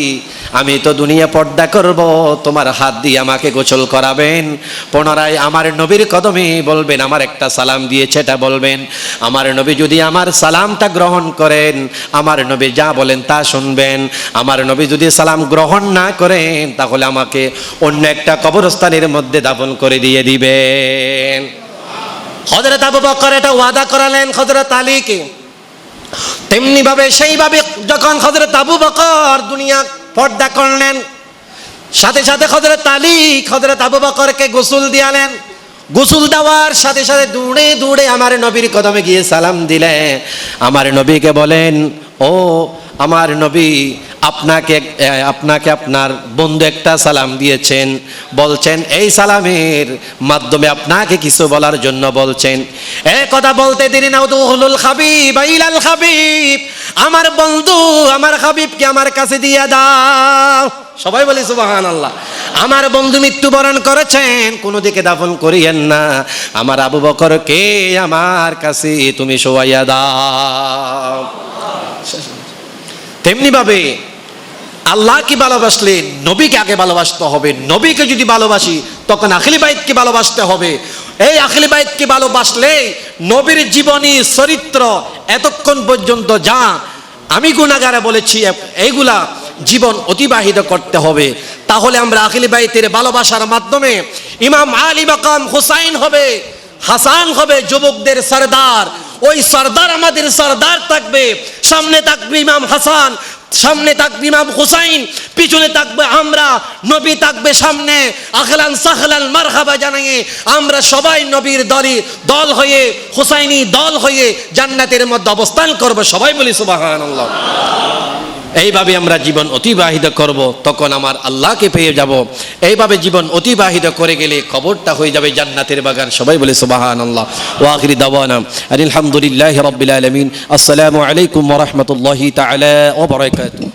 আমি তো দুনিয়া পর্দা করব, তোমার হাত দিয়ে আমাকে গোসল করাবেন, পুনরায় আমার নবীর কদমে বলবেন আমার একটা সালাম দিয়েছে এটা বলবেন। আমার নবী যদি আমার সালামটা গ্রহণ করেন, আমার নবী যা বলেন তা শুনবেন। আমার নবী যদি সালাম গ্রহণ না করেন, তাহলে আমাকে অন্য একটা কবরস্থানের মধ্যে দাফন করে দিয়ে দিবেন। হযরত আবু বকর এটা ওয়াদা করালেন হযরত আলীকে। তেমনি ভাবে সেইভাবে যখন হযরত আবু বকর দুনিয়া পর্দা করলেন, সাথে সাথে হযরত আলী হযরত আবু বকরকে গোসল দিয়ালেন। গোসল দেওয়ার সাথে সাথে দৌড়ে দৌড়ে আমার নবীর কদমে গিয়ে সালাম দিলেন। আমার নবীকে বলেন, ও আমার নবী, আপনাকে আপনার বন্ধু একটা সালাম দিয়েছেন, বলছেন এই সালামের মাধ্যমে আপনাকে কিছু বলার জন্য বলছেন। এই কথা বলতে দেরি না, উদুহুলুল হাবিব ইলাল হাবিব, আমার বন্ধু আমার হাবিবকে আমার কাছে দিয়ে দাও। সবাই বলি সুবহানাল্লাহ। আমার বন্ধু মৃত্যুবরণ করেছেন, কোনো দিকে দাফন করিয়েন না, আমার আবু বকরকে আমার কাছে তুমি শোয়াইয়া দাও। তেমনি ভাবে আল্লাহকে ভালোবাসলে নবীকে আগে ভালোবাসতে হবে। নবীকে যদি ভালোবাসি তখন আহলে বাইতকে ভালোবাসতে হবে। এই আহলে বাইতকে ভালোবাসলে নবীর জীবনী চরিত্র এতক্ষণ পর্যন্ত যা আমি গুনাহগারে বলেছি এইগুলা জীবন অতিবাহিত করতে হবে। তাহলে আমরা আহলে বাইতের ভালোবাসার মাধ্যমে ইমাম আলী মাকাম হুসাইন হবে, হাসান হবে যুবকদের সরদার। ওই সরদার আমাদের সরদার থাকবে, সামনে থাকবে ইমাম হাসান, সামনে থাকবে ইমাম হুসাইন, পিছনে থাকবে আমরা, নবী থাকবে সামনে। আহলান সাহলান মারহাবা জানিয়ে আমরা সবাই নবীর দল হয়ে, হুসাইনি দল হয়ে জান্নাতের মধ্যে অবস্থান করব। সবাই বলি সুবহানাল্লাহ। এইভাবে আমরা জীবন অতিবাহিত করব, তখন আমার আল্লাহকে পেয়ে যাব। এইভাবে জীবন অতিবাহিত করে গেলে কবরটা হয়ে যাবে জান্নাতের বাগান। সবাই বলে সুবহানাল্লাহ। ওয়া আখিরি দাওয়ানা আলহামদুলিল্লাহি রাব্বিল আলামিন। আসসালামু আলাইকুম ওয়া রাহমাতুল্লাহি তাআলা ওয়া বারাকাতুহু।